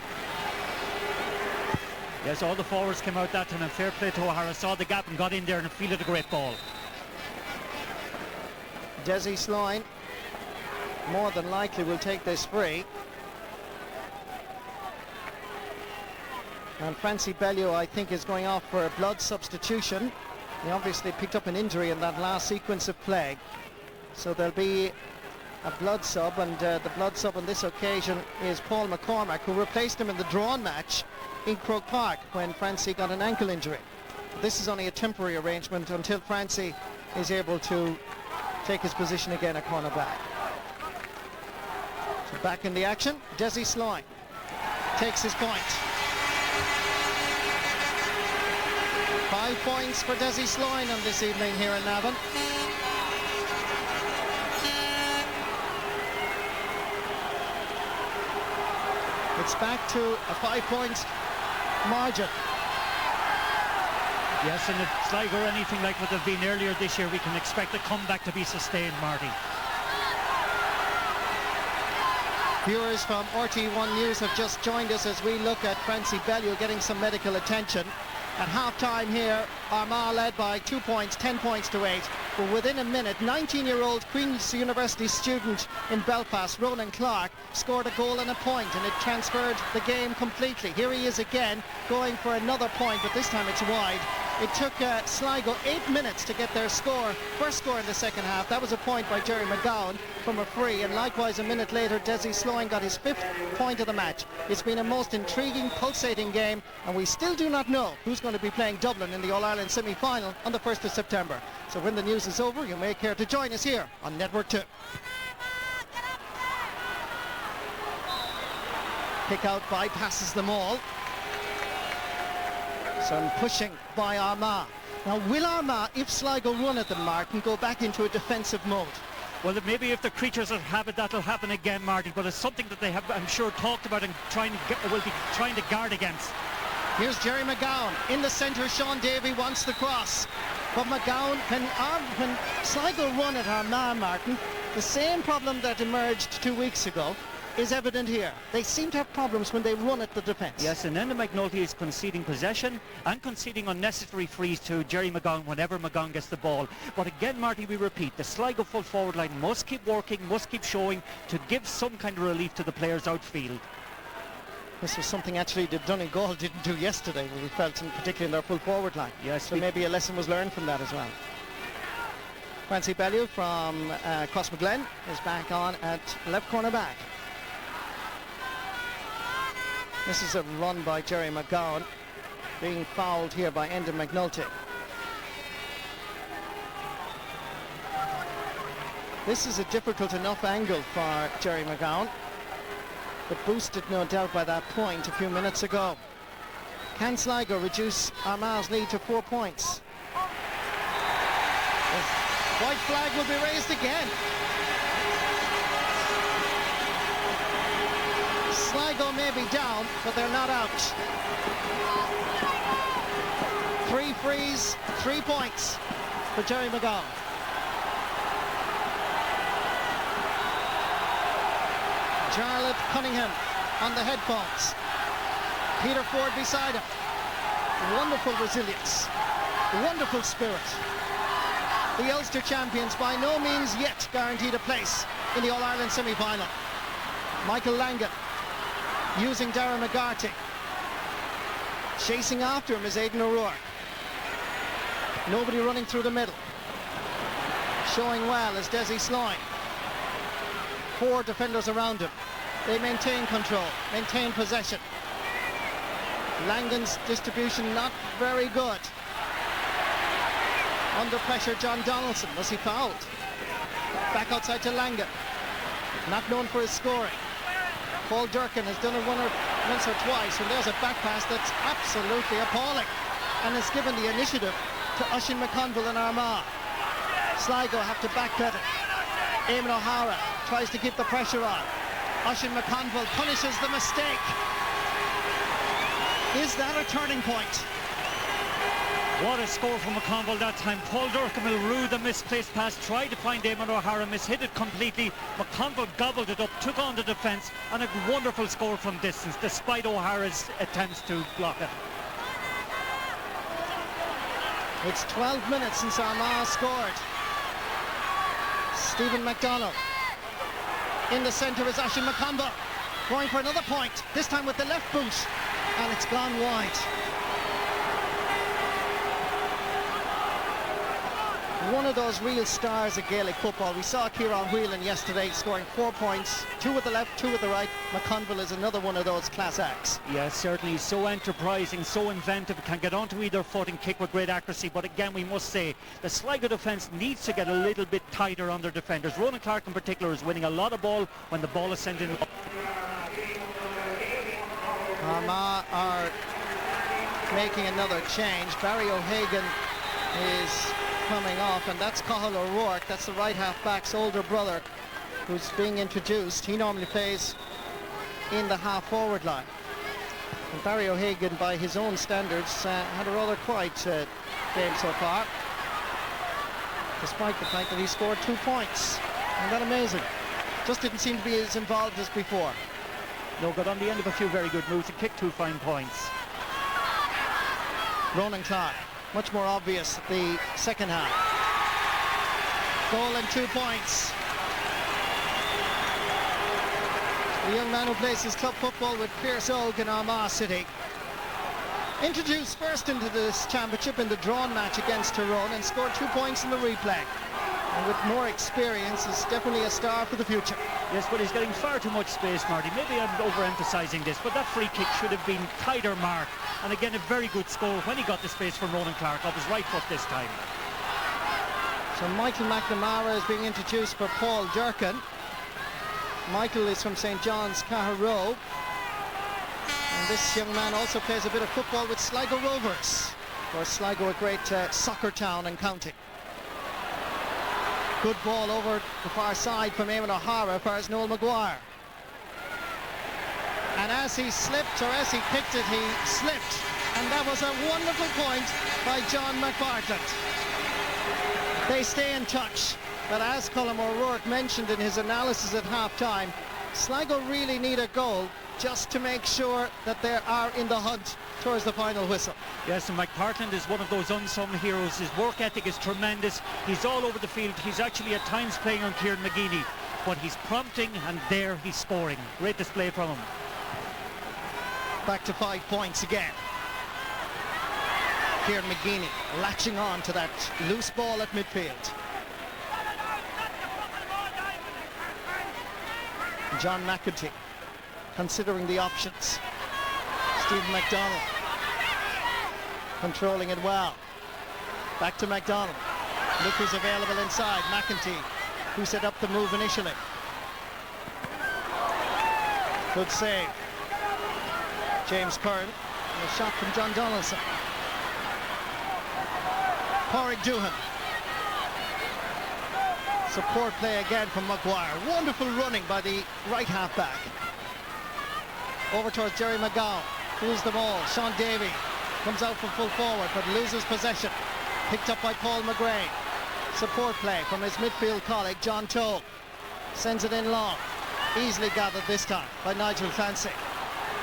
Yes, all the forwards came out that time, and fair play to O'Hara. Saw the gap and got in there and fielded a great ball. Dessie Sloan more than likely will take this free. And Francie Bellew, I think, is going off for a blood substitution. He obviously picked up an injury in that last sequence of play. So there'll be a blood sub, and the blood sub on this occasion is Paul McCormack, who replaced him in the drawn match in Croke Park when Francie got an ankle injury. This is only a temporary arrangement until Francie is able to take his position again at cornerback. So back in the action, Dessie Sloan takes his point. 5 points for Dessie Sloan on this evening here in Navan. It's back to a 5-point margin. Yes, and if Sligo or anything like what they've been earlier this year, we can expect the comeback to be sustained, Marty. Viewers from RT1 News have just joined us as we look at Francie Bellew getting some medical attention. At half-time here, Armagh led by 2 points, 10 points to 8. But within a minute, 19-year-old Queen's University student in Belfast, Ronan Clark, scored a goal and a point, and it transferred the game completely. Here he is again, going for another point, but this time it's wide. It took Sligo 8 minutes to get their score, first score in the second half. That was a point by Jerry McGowan from a free, and likewise a minute later, Dessie Sloan got his 5th point of the match. It's been a most intriguing, pulsating game, and we still do not know who's going to be playing Dublin in the All-Ireland semi-final on the 1st of September. So when the news is over, you may care to join us here on Network 2. Kick out bypasses them all. Some pushing by Armagh. Now, will Armagh, if Sligo run at them, Martin, go back into a defensive mode? Well, maybe if the creatures that have it, that'll happen again, Marty, but it's something that they have, I'm sure, talked about and will be trying to guard against. Here's Jerry McGowan. In the centre, Sean Davey wants the cross. But McGowan, when Sligo run at Armagh, Martin, the same problem that emerged 2 weeks ago is evident here. They seem to have problems when they run at the defence. Yes, and then the McNulty is conceding possession and conceding unnecessary frees to Jerry McGowan whenever McGowan gets the ball. But again, Marty, we repeat, the Sligo full forward line must keep working, must keep showing to give some kind of relief to the players outfield. This was something actually the Donegal didn't do yesterday, we felt, particularly in their full forward line. Yes, so maybe a lesson was learned from that as well. Francie Bellew from Crossmaglen is back on at left corner back. This is a run by Jerry McGowan, being fouled here by Enda McNulty. This is a difficult enough angle for Jerry McGowan, but boosted no doubt by that point a few minutes ago. Can Sligo reduce Armagh's lead to 4 points? The white flag will be raised again. Sligo may be down, but they're not out. 3 frees, 3 points for Jerry McGowan. Jarlath Cunningham on the headphones. Peter Ford beside him. Wonderful resilience, wonderful spirit. The Ulster champions by no means yet guaranteed a place in the All-Ireland semi-final. Michael Langan using Darragh McGarty. Chasing after him is Aidan O'Rourke. Nobody running through the middle. Showing well is Desi Sloyne. 4 defenders around him. They maintain control, maintain possession. Langan's distribution not very good. Under pressure, John Donaldson. Was he fouled? Back outside to Langan. Not known for his scoring. Paul Durkin has done it once or twice, and there's a back pass that's absolutely appalling, and has given the initiative to Oisin McConville and Armagh. Sligo have to backpedal. Eamon O'Hara tries to keep the pressure on. Oisin McConville punishes the mistake. Is that a turning point? What a score from McConville that time. Paul Durkin will rue the misplaced pass, tried to find Eamon O'Hara, mishit it completely. McConville gobbled it up, took on the defence, and a wonderful score from distance, despite O'Hara's attempts to block it. It's 12 minutes since Armagh scored. Stephen McDonald. In the centre is Oisin McConville, going for another point, this time with the left boot, and it's gone wide. One of those real stars of Gaelic football. We saw Kieran Whelan yesterday scoring 4 points, 2 with the left, 2 with the right. McConville is another one of those class acts. Yes, certainly. So enterprising, so inventive, can get onto either foot and kick with great accuracy. But again, we must say the Sligo defence needs to get a little bit tighter on their defenders. Ronan Clark in particular is winning a lot of ball when the ball is sent in. Armagh are making another change. Barry O'Hagan is coming off, and that's Cathal O'Rourke. That's the right half back's older brother who's being introduced. He normally plays in the half forward line. And Barry O'Hagan, by his own standards, had a rather quiet game so far, despite the fact that he scored 2 points. Isn't that amazing? Just didn't seem to be as involved as before. No, got on the end of a few very good moves and kicked 2 fine points. Ronan Clark, much more obvious the second half. Goal and 2 points. The young man who plays his club football with Pierce Oak in Armagh City. Introduced first into this championship in the drawn match against Tyrone and scored 2 points in the replay. And with more experience, is definitely a star for the future. Yes, but he's getting far too much space, Marty. Maybe I'm overemphasising this, but that free kick should have been tighter mark. And again, a very good score when he got the space from Ronan Clark off his right foot this time. So Michael McNamara is being introduced for Paul Durkin. Michael is from St. John's, Caherroe. And this young man also plays a bit of football with Sligo Rovers. Of course, Sligo a great soccer town and county. Good ball over the far side from Eamon O'Hara as far as Noel Maguire. And as he slipped, or as he picked it, he slipped. And that was a wonderful point by John McPartland. They stay in touch. But as Colm O'Rourke mentioned in his analysis at half-time, Sligo really need a goal just to make sure that they are in the hunt towards the final whistle. Yes, and McPartland is one of those unsung heroes. His work ethic is tremendous. He's all over the field. He's actually at times playing on Kieran McGeeney, but he's prompting, and there he's scoring. Great display from him. Back to 5 points again. Kieran McGeeney latching on to that loose ball at midfield. John McEntee considering the options. Stephen McDonald controlling it well. Back to McDonald. Look who's available inside. McEntee, who set up the move initially. Good save. James Curran. And a shot from John Donaldson. Páirc Doohan. Support play again from Maguire. Wonderful running by the right half back. Over towards Jerry McGowan. Fools them all. Sean Davey comes out from full forward but loses possession. Picked up by Paul McGrain. Support play from his midfield colleague John Toll. Sends it in long. Easily gathered this time by Nigel Clancy.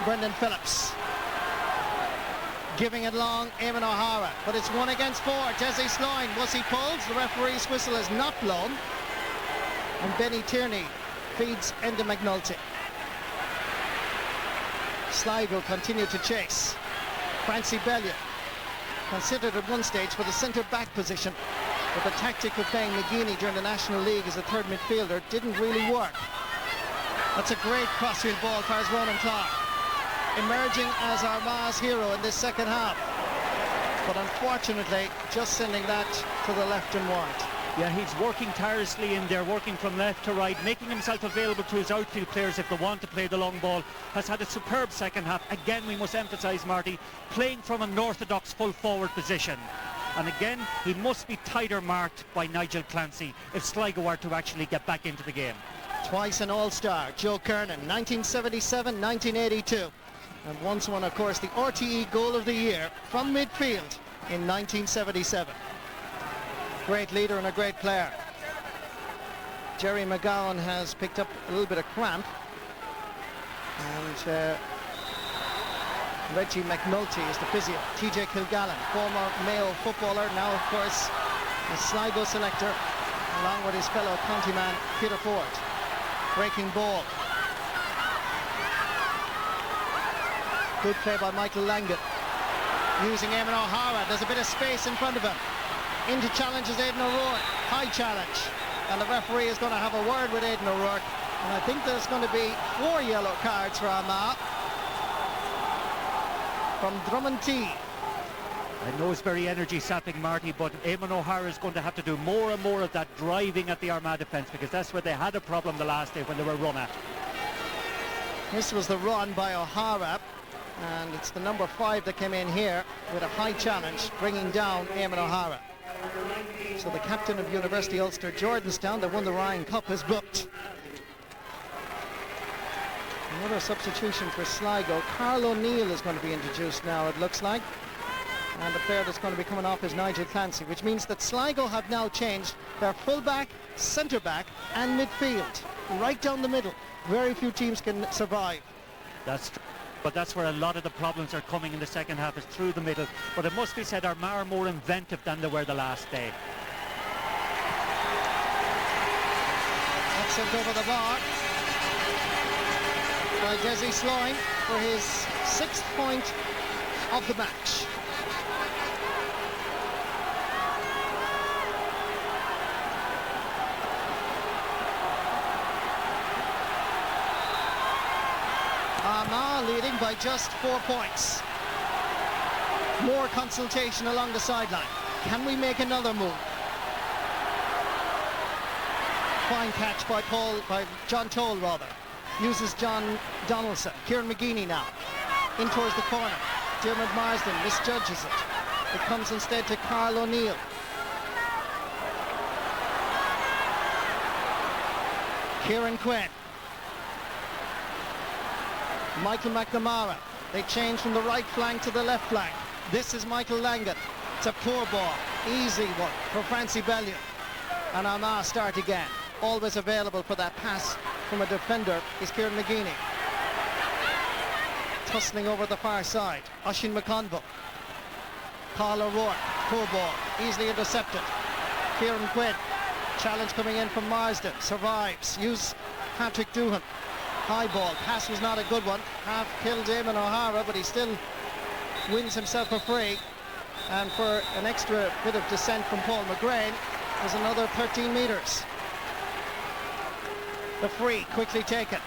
Brendan Phillips. Giving it long, Eamon O'Hara. But it's 1 against 4. Jesse Sloyne, was he pulled? The referee's whistle is not blown. And Benny Tierney feeds Enda McNulty. Sligo continue to chase. Francie Bellion considered at one stage for the centre-back position, but the tactic of playing McGeeney during the National League as a third midfielder didn't really work. That's a great crossfield ball for Ronan Clark, emerging as Armagh's hero in this second half, but unfortunately just sending that to the left and wide. Yeah, he's working tirelessly in there, working from left to right, making himself available to his outfield players if they want to play the long ball. Has had a superb second half. Again, we must emphasise, Marty, playing from an orthodox full forward position. And again, he must be tighter marked by Nigel Clancy if Sligo are to actually get back into the game. Twice an All-Star, Joe Kernan, 1977, 1982. And once won, of course, the RTE Goal of the Year from midfield in 1977. Great leader and a great player. Jerry McGowan has picked up a little bit of cramp. And Reggie McNulty is the physio. TJ Kilgallen, former Mayo footballer, now of course a Sligo selector, along with his fellow county man Peter Ford. Breaking ball. Good play by Michael Langan. Using Eamon O'Hara. There's a bit of space in front of him. Into challenges Aidan O'Rourke. High challenge. And the referee is going to have a word with Aidan O'Rourke. And I think there's going to be 4 yellow cards for Armagh. From Drummond T. I know it's very energy sapping, Marty, but Eamon O'Hara is going to have to do more and more of that driving at the Armagh defence, because that's where they had a problem the last day when they were run at. This was the run by O'Hara, and it's the number 5 that came in here with a high challenge, bringing down Eamon O'Hara. So the captain of University Ulster Jordanstown that won the Ryan Cup is booked. Another substitution for Sligo. Carl O'Neill is going to be introduced now, it looks like. And the player that's going to be coming off is Nigel Clancy, which means that Sligo have now changed their full-back, centre-back and midfield. Right down the middle. Very few teams can survive. That's true. But that's where a lot of the problems are coming in the second half, is through the middle. But it must be said, Armagh are more inventive than they were the last day. That's sent over the bar by Jesse Sloyne for his 6th point of the match. Armagh leading by just 4 points. More consultation along the sideline. Can we make another move? Fine catch by John Toll rather. Uses John Donaldson. Kieran McGeeney now. in towards the corner. Dermot Marsden misjudges it. It comes instead to Carl O'Neill. Kieran Quinn. Michael McNamara. They change from the right flank to the left flank. This is Michael Langan. It's a poor ball. Easy one for Francie Bellew. And Armagh start again. Always available for that pass from a defender is Kieran McGeeney. Tussling over the far side. Oisín McConville. Carl O'Rourke. Poor ball. Easily intercepted. Kieran Quinn. Challenge coming in from Marsden. Survives. Use Patrick Doohan. High ball. Pass was not a good one. Half killed Eamon O'Hara, but he still wins himself a free. And for an extra bit of descent from Paul McGrain, there's another 13 metres. The free quickly taken.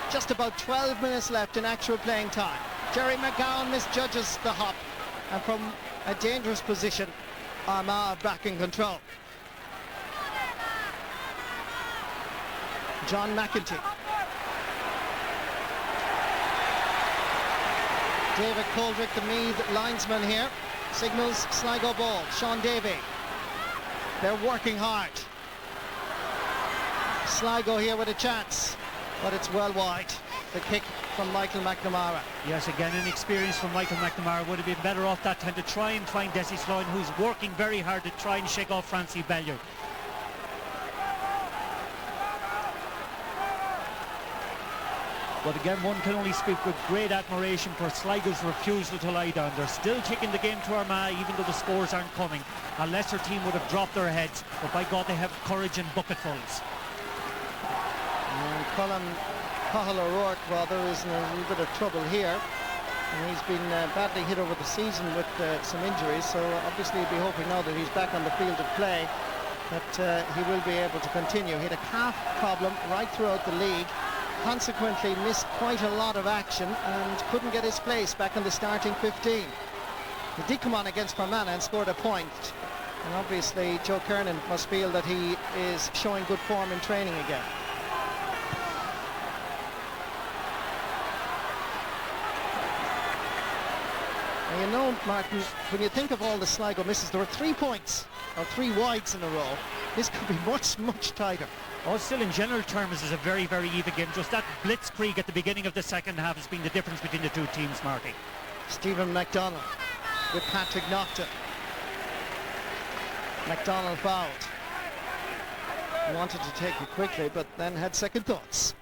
Just about 12 minutes left in actual playing time. Jerry McGowan misjudges the hop, and from a dangerous position, Armagh back in control. John McEntee. David Coldrick, the Meath linesman here, signals Sligo ball. Sean Davey. They're working hard. Sligo here with a chance, but it's well wide. The kick from Michael McNamara. Yes, again, inexperience from Michael McNamara. Would have been better off that time to try and find Desi Sloan, who's working very hard to try and shake off Francie Bellew. But again, one can only speak with great admiration for Sligo's refusal to lie down. They're still taking the game to Armagh, even though the scores aren't coming. A lesser team would have dropped their heads, but by God, they have courage in bucketfuls. And Colin Cahill O'Rourke, rather, is in a little bit of trouble here. And he's been badly hit over the season with some injuries, so obviously he'll be hoping now that he's back on the field of play that he will be able to continue. He had a calf problem right throughout the league. Consequently missed quite a lot of action and couldn't get his place back in the starting 15. He did come on against Fermanagh and scored a point, and obviously Joe Kernan must feel that he is showing good form in training again. And you know, Martin, when you think of all the Sligo misses, there were 3 points or 3 wides in a row. This could be much, much tighter. Oh, still in general terms is a very, very even game. Just that blitzkrieg at the beginning of the second half has been the difference between the two teams, Marty. Stephen McDonald with Patrick Naughton. McDonald fouled. He wanted to take it quickly, but then had second thoughts.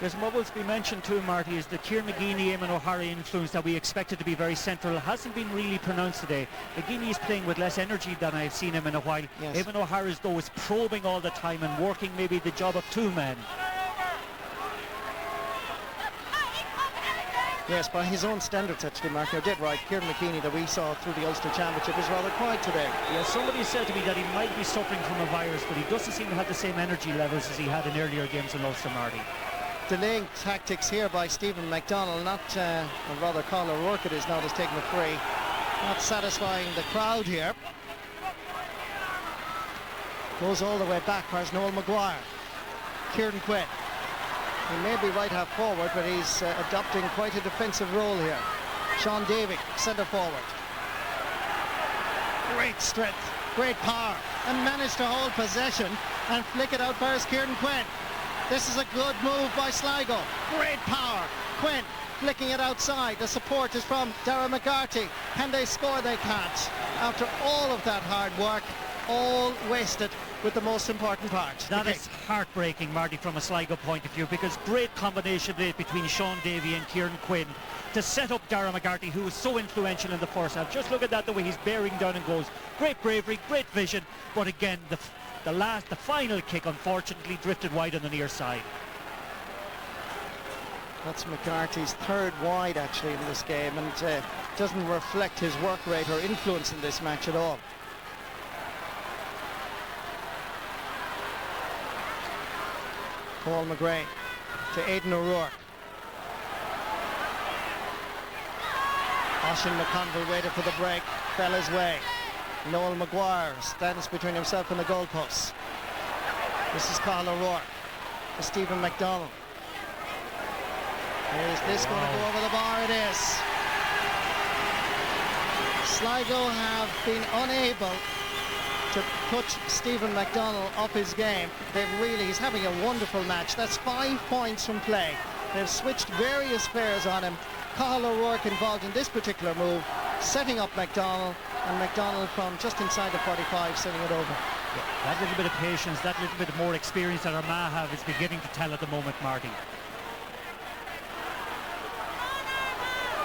There's what will be mentioned too, Marty, is the Kieran McGeeney, Eamon O'Hara influence that we expected to be very central hasn't been really pronounced today. McGeeney is playing with less energy than I've seen him in a while. Yes. Eamon O'Hara, though, is probing all the time and working maybe the job of 2 men. Yes, by his own standards, actually, Mark, you're dead right. Kieran McGeeney that we saw through the Ulster Championship is rather quiet today. Yeah, somebody said to me that he might be suffering from a virus, but he doesn't seem to have the same energy levels as he had in earlier games in Ulster, Marty. Delaying tactics here by Stephen McDonald, not, or rather Carl O'Rourke it is now, has taken a free. Not satisfying the crowd here. Goes all the way back, where's Noel Maguire. Kieran Quinn. He may be right half forward, but he's adopting quite a defensive role here. Sean Davey, centre forward. Great strength, great power, and managed to hold possession and flick it out past Kieran Quinn. This is a good move by Sligo. Great power. Quinn flicking it outside. The support is from Darragh McGarty. Can they score? They can't. After all of that hard work, all wasted with the most important part. That is heartbreaking, Marty, from a Sligo point of view, because great combination between Sean Davey and Kieran Quinn to set up Darragh McGarty, who was so influential in the first half. Just look at that, the way he's bearing down and goes. Great bravery, great vision, but again, the final kick unfortunately drifted wide on the near side. That's McCarthy's 3rd wide actually in this game, and doesn't reflect his work rate or influence in this match at all. Paul McGrain to Aidan O'Rourke. Oisín McConville waited for the break, fell his way. Noel Maguire stands between himself and the goalposts. This is Cahill O'Rourke to Stephen McDonald. Is this going to go over the bar? It is. Sligo have been unable to put Stephen McDonnell up his game. He's having a wonderful match. That's 5 points from play. They've switched various players on him. Cathal O'Rourke involved in this particular move, setting up McDonnell, and McDonnell from just inside the 45 sending it over. Yeah, that little bit of patience, that little bit more experience that Armagh have is beginning to tell at the moment, Marty.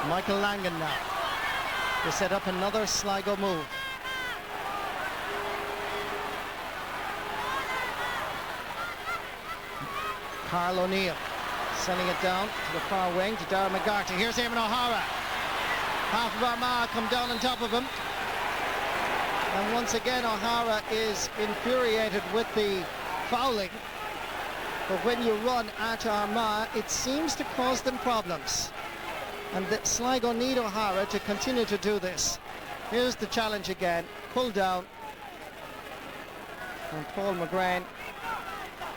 Michael Langan now to set up another Sligo move. Carl O'Neill sending it down to the far wing to Darragh McGarty. Here's Eamon O'Hara. Half of Armagh come down on top of him. And once again O'Hara is infuriated with the fouling. But when you run at Armagh, it seems to cause them problems. And Sligo need O'Hara to continue to do this. Here's the challenge again. Pull down. And Paul McGrain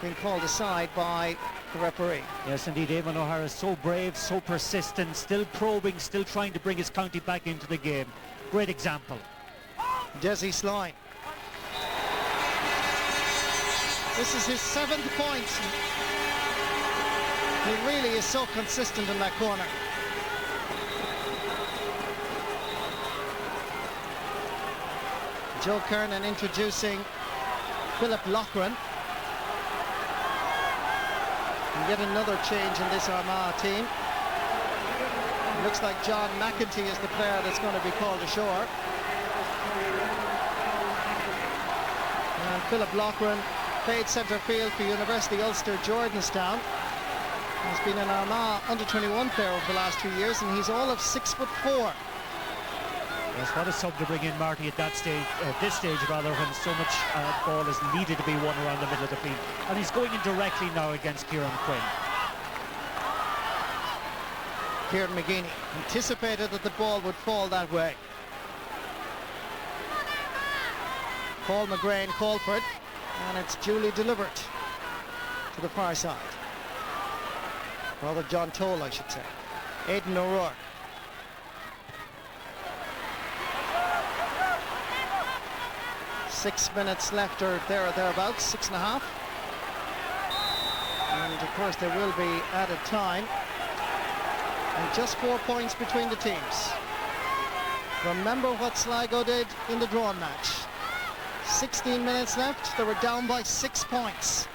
being called aside by the referee. Yes, indeed, Eamon O'Hara is so brave, so persistent, still probing, still trying to bring his county back into the game. Great example. Jesse Sloyne. This is his 7th point. He really is so consistent in that corner. Joe Kernan introducing Philip Loughran. And yet another change in this Armagh team. It looks like John McEntee is the player that's going to be called ashore. And Philip Loughran played centre field for University Ulster Jordanstown. He's been an Armagh under-21 player over the last 2 years, and he's all of 6'4". Yes, what a sub to bring in, Marty, at that stage, this stage rather, when so much ball is needed to be won around the middle of the field. And he's going in directly now against Kieran Quinn. Kieran McGeeney anticipated that the ball would fall that way. Paul McGrain called for it, and it's duly delivered to the far side. Rather John Toll, I should say. Aidan O'Rourke. Six minutes left or thereabouts, 6.5. And of course there will be added time. And just 4 points between the teams. Remember what Sligo did in the drawn match. 16 minutes left, they were down by 6 points.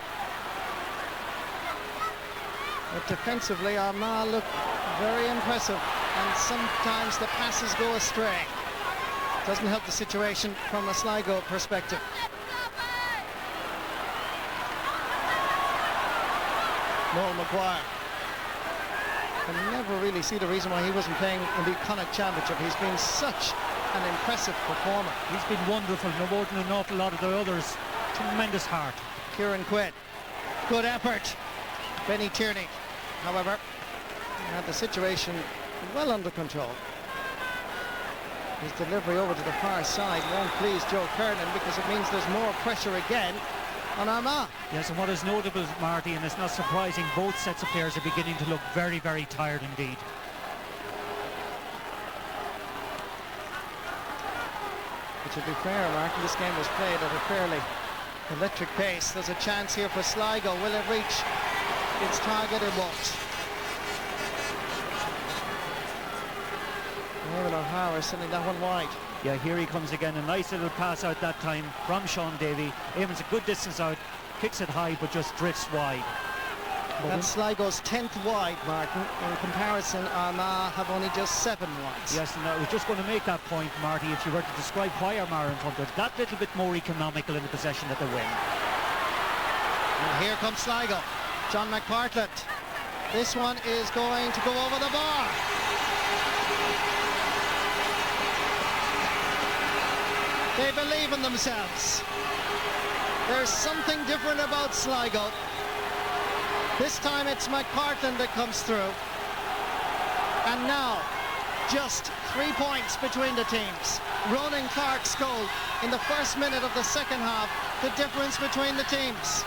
But defensively, Armagh look very impressive, and sometimes the passes go astray. Doesn't help the situation from a Sligo perspective. Noel Maguire. I can never really see the reason why he wasn't playing in the Connacht Championship. He's been such an impressive performer. He's been wonderful, no more than an awful lot of the others. Tremendous heart. Kieran Quinn. Good effort. Benny Tierney, however, had the situation well under control. His delivery over to the far side won't please Joe Kernan, because it means there's more pressure again on Armagh. Yes, and what is notable, Marty, and it's not surprising, both sets of players are beginning to look very, very tired indeed. But to be fair, Martin, this game was played at a fairly electric pace. There's a chance here for Sligo. Will it reach its target? It won't. Eamon O'Hara sending that one wide. Yeah, here he comes again. A nice little pass out that time from Sean Davey. Eamon's a good distance out, kicks it high, but just drifts wide. That's Sligo's 10th wide, Martin. In comparison, Armagh have only just 7 wides. Yes, and I was just going to make that point, Marty, if you were to describe why Armagh are in front of it. That little bit more economical in the possession that they win. And here comes Sligo. John McPartlet. This one is going to go over the bar. They believe in themselves. There's something different about Sligo. This time it's McPartland that comes through. And now, just 3 points between the teams. Ronan Clark's goal in the first minute of the second half, the difference between the teams.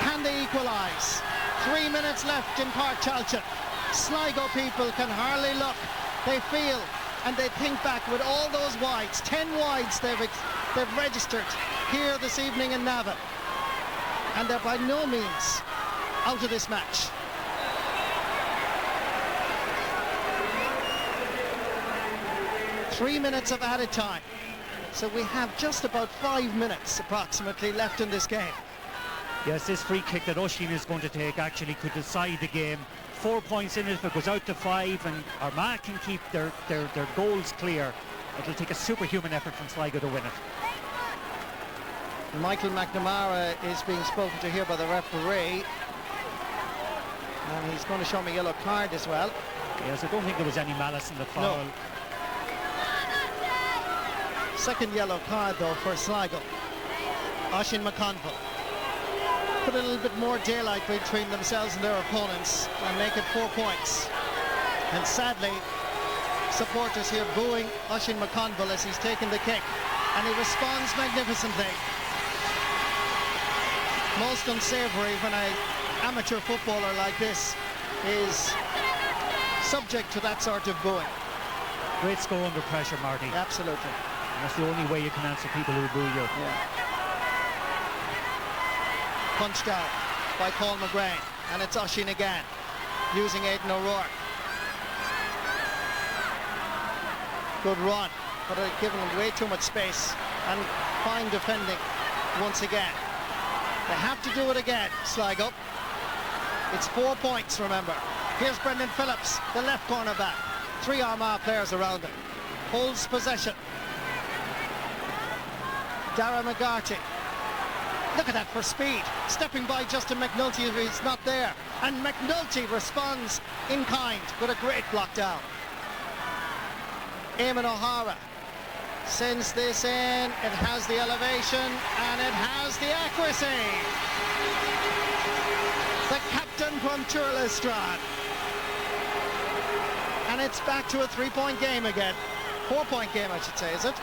Can they equalise? 3 minutes left in Páirc Tailteann. Sligo people can hardly look. They feel and they think back with all those wides, 10 wides they've registered here this evening in Navan. And they're by no means out of this match. Three minutes of added time. So we have just about 5 minutes approximately left in this game. Yes, this free kick that Oisín is going to take actually could decide the game. 4 points in it if it goes out to 5, and Armagh can keep their goals clear. It'll take a superhuman effort from Sligo to win it. Michael McNamara is being spoken to here by the referee, and he's going to show me a yellow card as well. Yes, I don't think there was any malice in the foul. No. Second yellow card though for Sligo. Oisín McConville put a little bit more daylight between themselves and their opponents and make it 4 points. And sadly, supporters here booing Oisín McConville as he's taken the kick, and he responds magnificently. Most unsavoury when an amateur footballer like this is subject to that sort of booing. Great score under pressure, Marty. Absolutely. And that's the only way you can answer people who boo you. Yeah. Punched out by Paul McGrain, and it's Oisín again, using Aidan O'Rourke. Good run, but given him way too much space, and fine defending once again. They have to do it again, Sligo. It's 4 points, remember. Here's Brendan Phillips, the left cornerback. 3 Armagh players around him. Holds possession. Dara McGarty. Look at that for speed. Stepping by Justin McNulty if he's not there. And McNulty responds in kind with a great block down. Eamon O'Hara sends this in. It has the elevation and it has the accuracy. The captain from Turlestrad. And it's back to a 3-point game again. 4-point game, I should say, is it?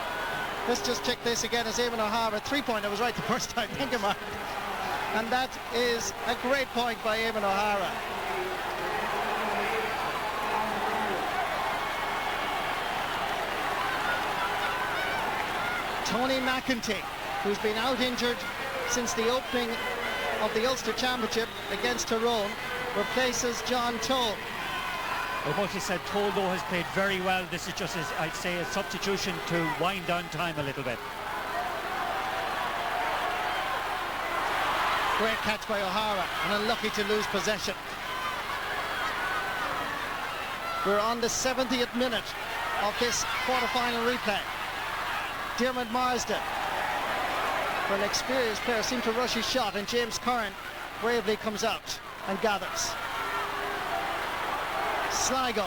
Let's just check this again as Eamon O'Hara. 3-point, I was right the first time, think about it. And that is a great point by Eamon O'Hara. Tony McEntee, who's been out injured since the opening of the Ulster Championship against Tyrone, replaces John Toll. I must have said Toll though has played very well. This is just, I'd say, a substitution to wind down time a little bit. Great catch by O'Hara, and unlucky to lose possession. We're on the 70th minute of this quarter-final replay. Dermot Marsden, for an experienced player, seemed to rush his shot, and James Curran bravely comes out and gathers. Sligo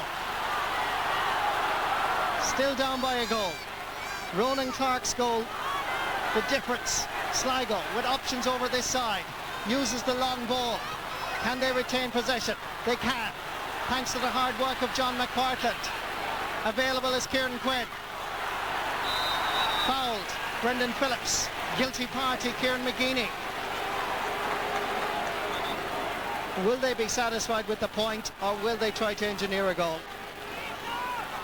still down by a goal. Ronan Clark's goal, the difference. Sligo with options over this side, uses the long ball. Can they retain possession? They can, thanks to the hard work of John McPartland. Available is Kieran Quinn. Fouled, Brendan Phillips. Guilty party, Kieran McGeeney. Will they be satisfied with the point, or will they try to engineer a goal?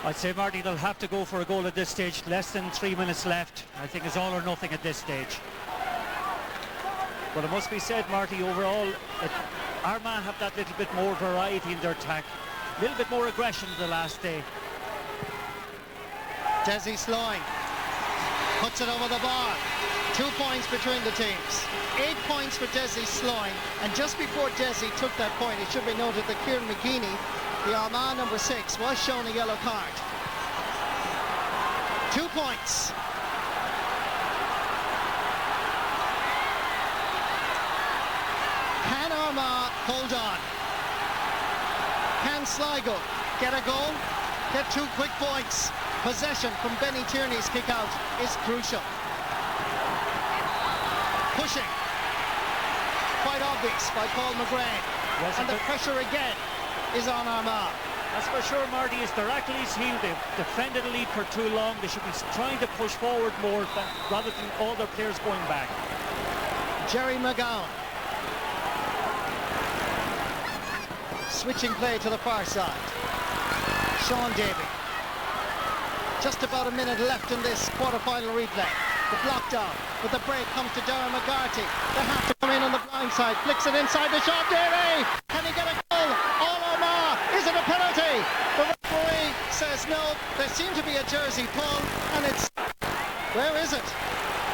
I'd say, Marty, they'll have to go for a goal at this stage. Less than 3 minutes left. I think it's all or nothing at this stage. But it must be said, Marty, overall, Armagh have that little bit more variety in their attack. A little bit more aggression the last day. Desi Sloyne puts it over the bar. 2 points between the teams. 8 points for Desi Sloyne. And just before Desi took that point, it should be noted that Kieran McGeeney, the Armagh number 6, was shown a yellow card. 2 points. Can Armagh hold on? Can Sligo get a goal? Get 2 quick points. Possession from Benny Tierney's kick out is crucial. Pushing, quite obvious by Paul McGrain. Yes, and the pressure again is on Armagh. That's for sure, Marty. It's their Achilles heel. They've defended a lead for too long. They should be trying to push forward more rather than all their players going back. Jerry McGowan Switching play to the far side. Sean Davey. Just about a minute left in this quarter-final replay. The block down, but the break comes to Darren McGarty. They have to come in on the blind side. Flicks it inside to Sean Davey. Can he get a goal? All Armagh. Is it a penalty? The referee says no. There seemed to be a jersey pull, and it's... Where is it?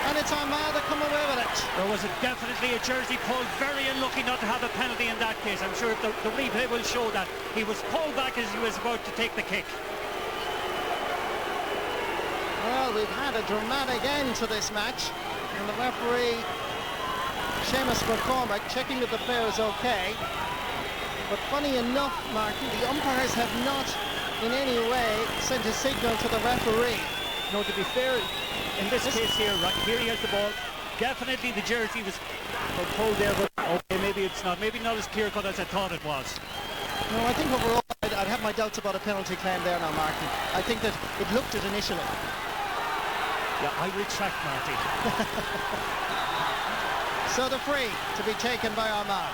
And it's Armagh that come away with it. There was definitely a jersey pull. Very unlucky not to have a penalty in that case. I'm sure the replay will show that. He was pulled back as he was about to take the kick. Well, we've had a dramatic end to this match, and the referee, Seamus McCormack, checking that the player is okay. But funny enough, Martin, the umpires have not in any way sent a signal to the referee. No, to be fair, in this case here, right here he has the ball. Definitely the jersey was pulled there, but okay, maybe it's not. Maybe not as clear-cut as I thought it was. No, I think overall I'd have my doubts about a penalty claim there now, Martin. I think that it looked it initially. Yeah, I retract, Marty. So the free to be taken by Armagh.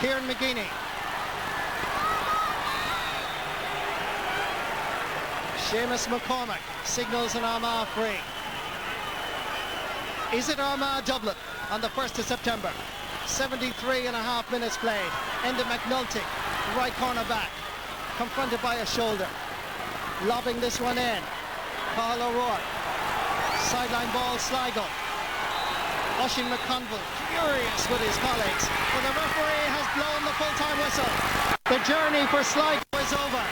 Kieran McGeaney. Seamus McCormack signals an Armagh free. Is it Armagh Dublin on the 1st of September? 73.5 minutes played. Enda McNulty, right corner back, confronted by a shoulder. Lobbing this one in. Paul O'Rourke. Sideline ball, Sligo. Oisin McConville, furious with his colleagues, but the referee has blown the full-time whistle. The journey for Sligo is over.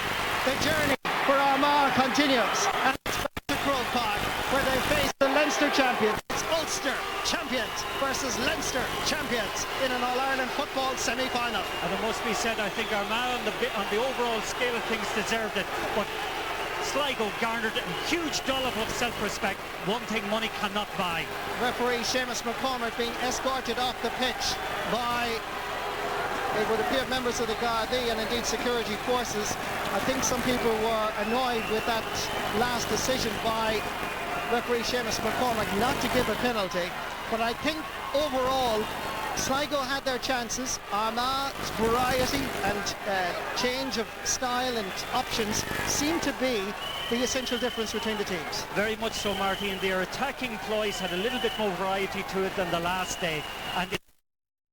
The journey for Armagh continues, and it's back to Croke Park, where they face the Leinster champions. It's Ulster champions versus Leinster champions in an All-Ireland football semi-final. And it must be said, I think Armagh on the overall scale of things deserved it, but Sligo garnered a huge dollop of self-respect, one thing money cannot buy. Referee Seamus McCormack being escorted off the pitch by, it would appear, members of the Gardaí and indeed security forces. I think some people were annoyed with that last decision by referee Seamus McCormack not to give a penalty, but I think overall Sligo had their chances. Armagh's variety and change of style and options seemed to be the essential difference between the teams. Very much so, Marty, and their attacking ploys had a little bit more variety to it than the last day, and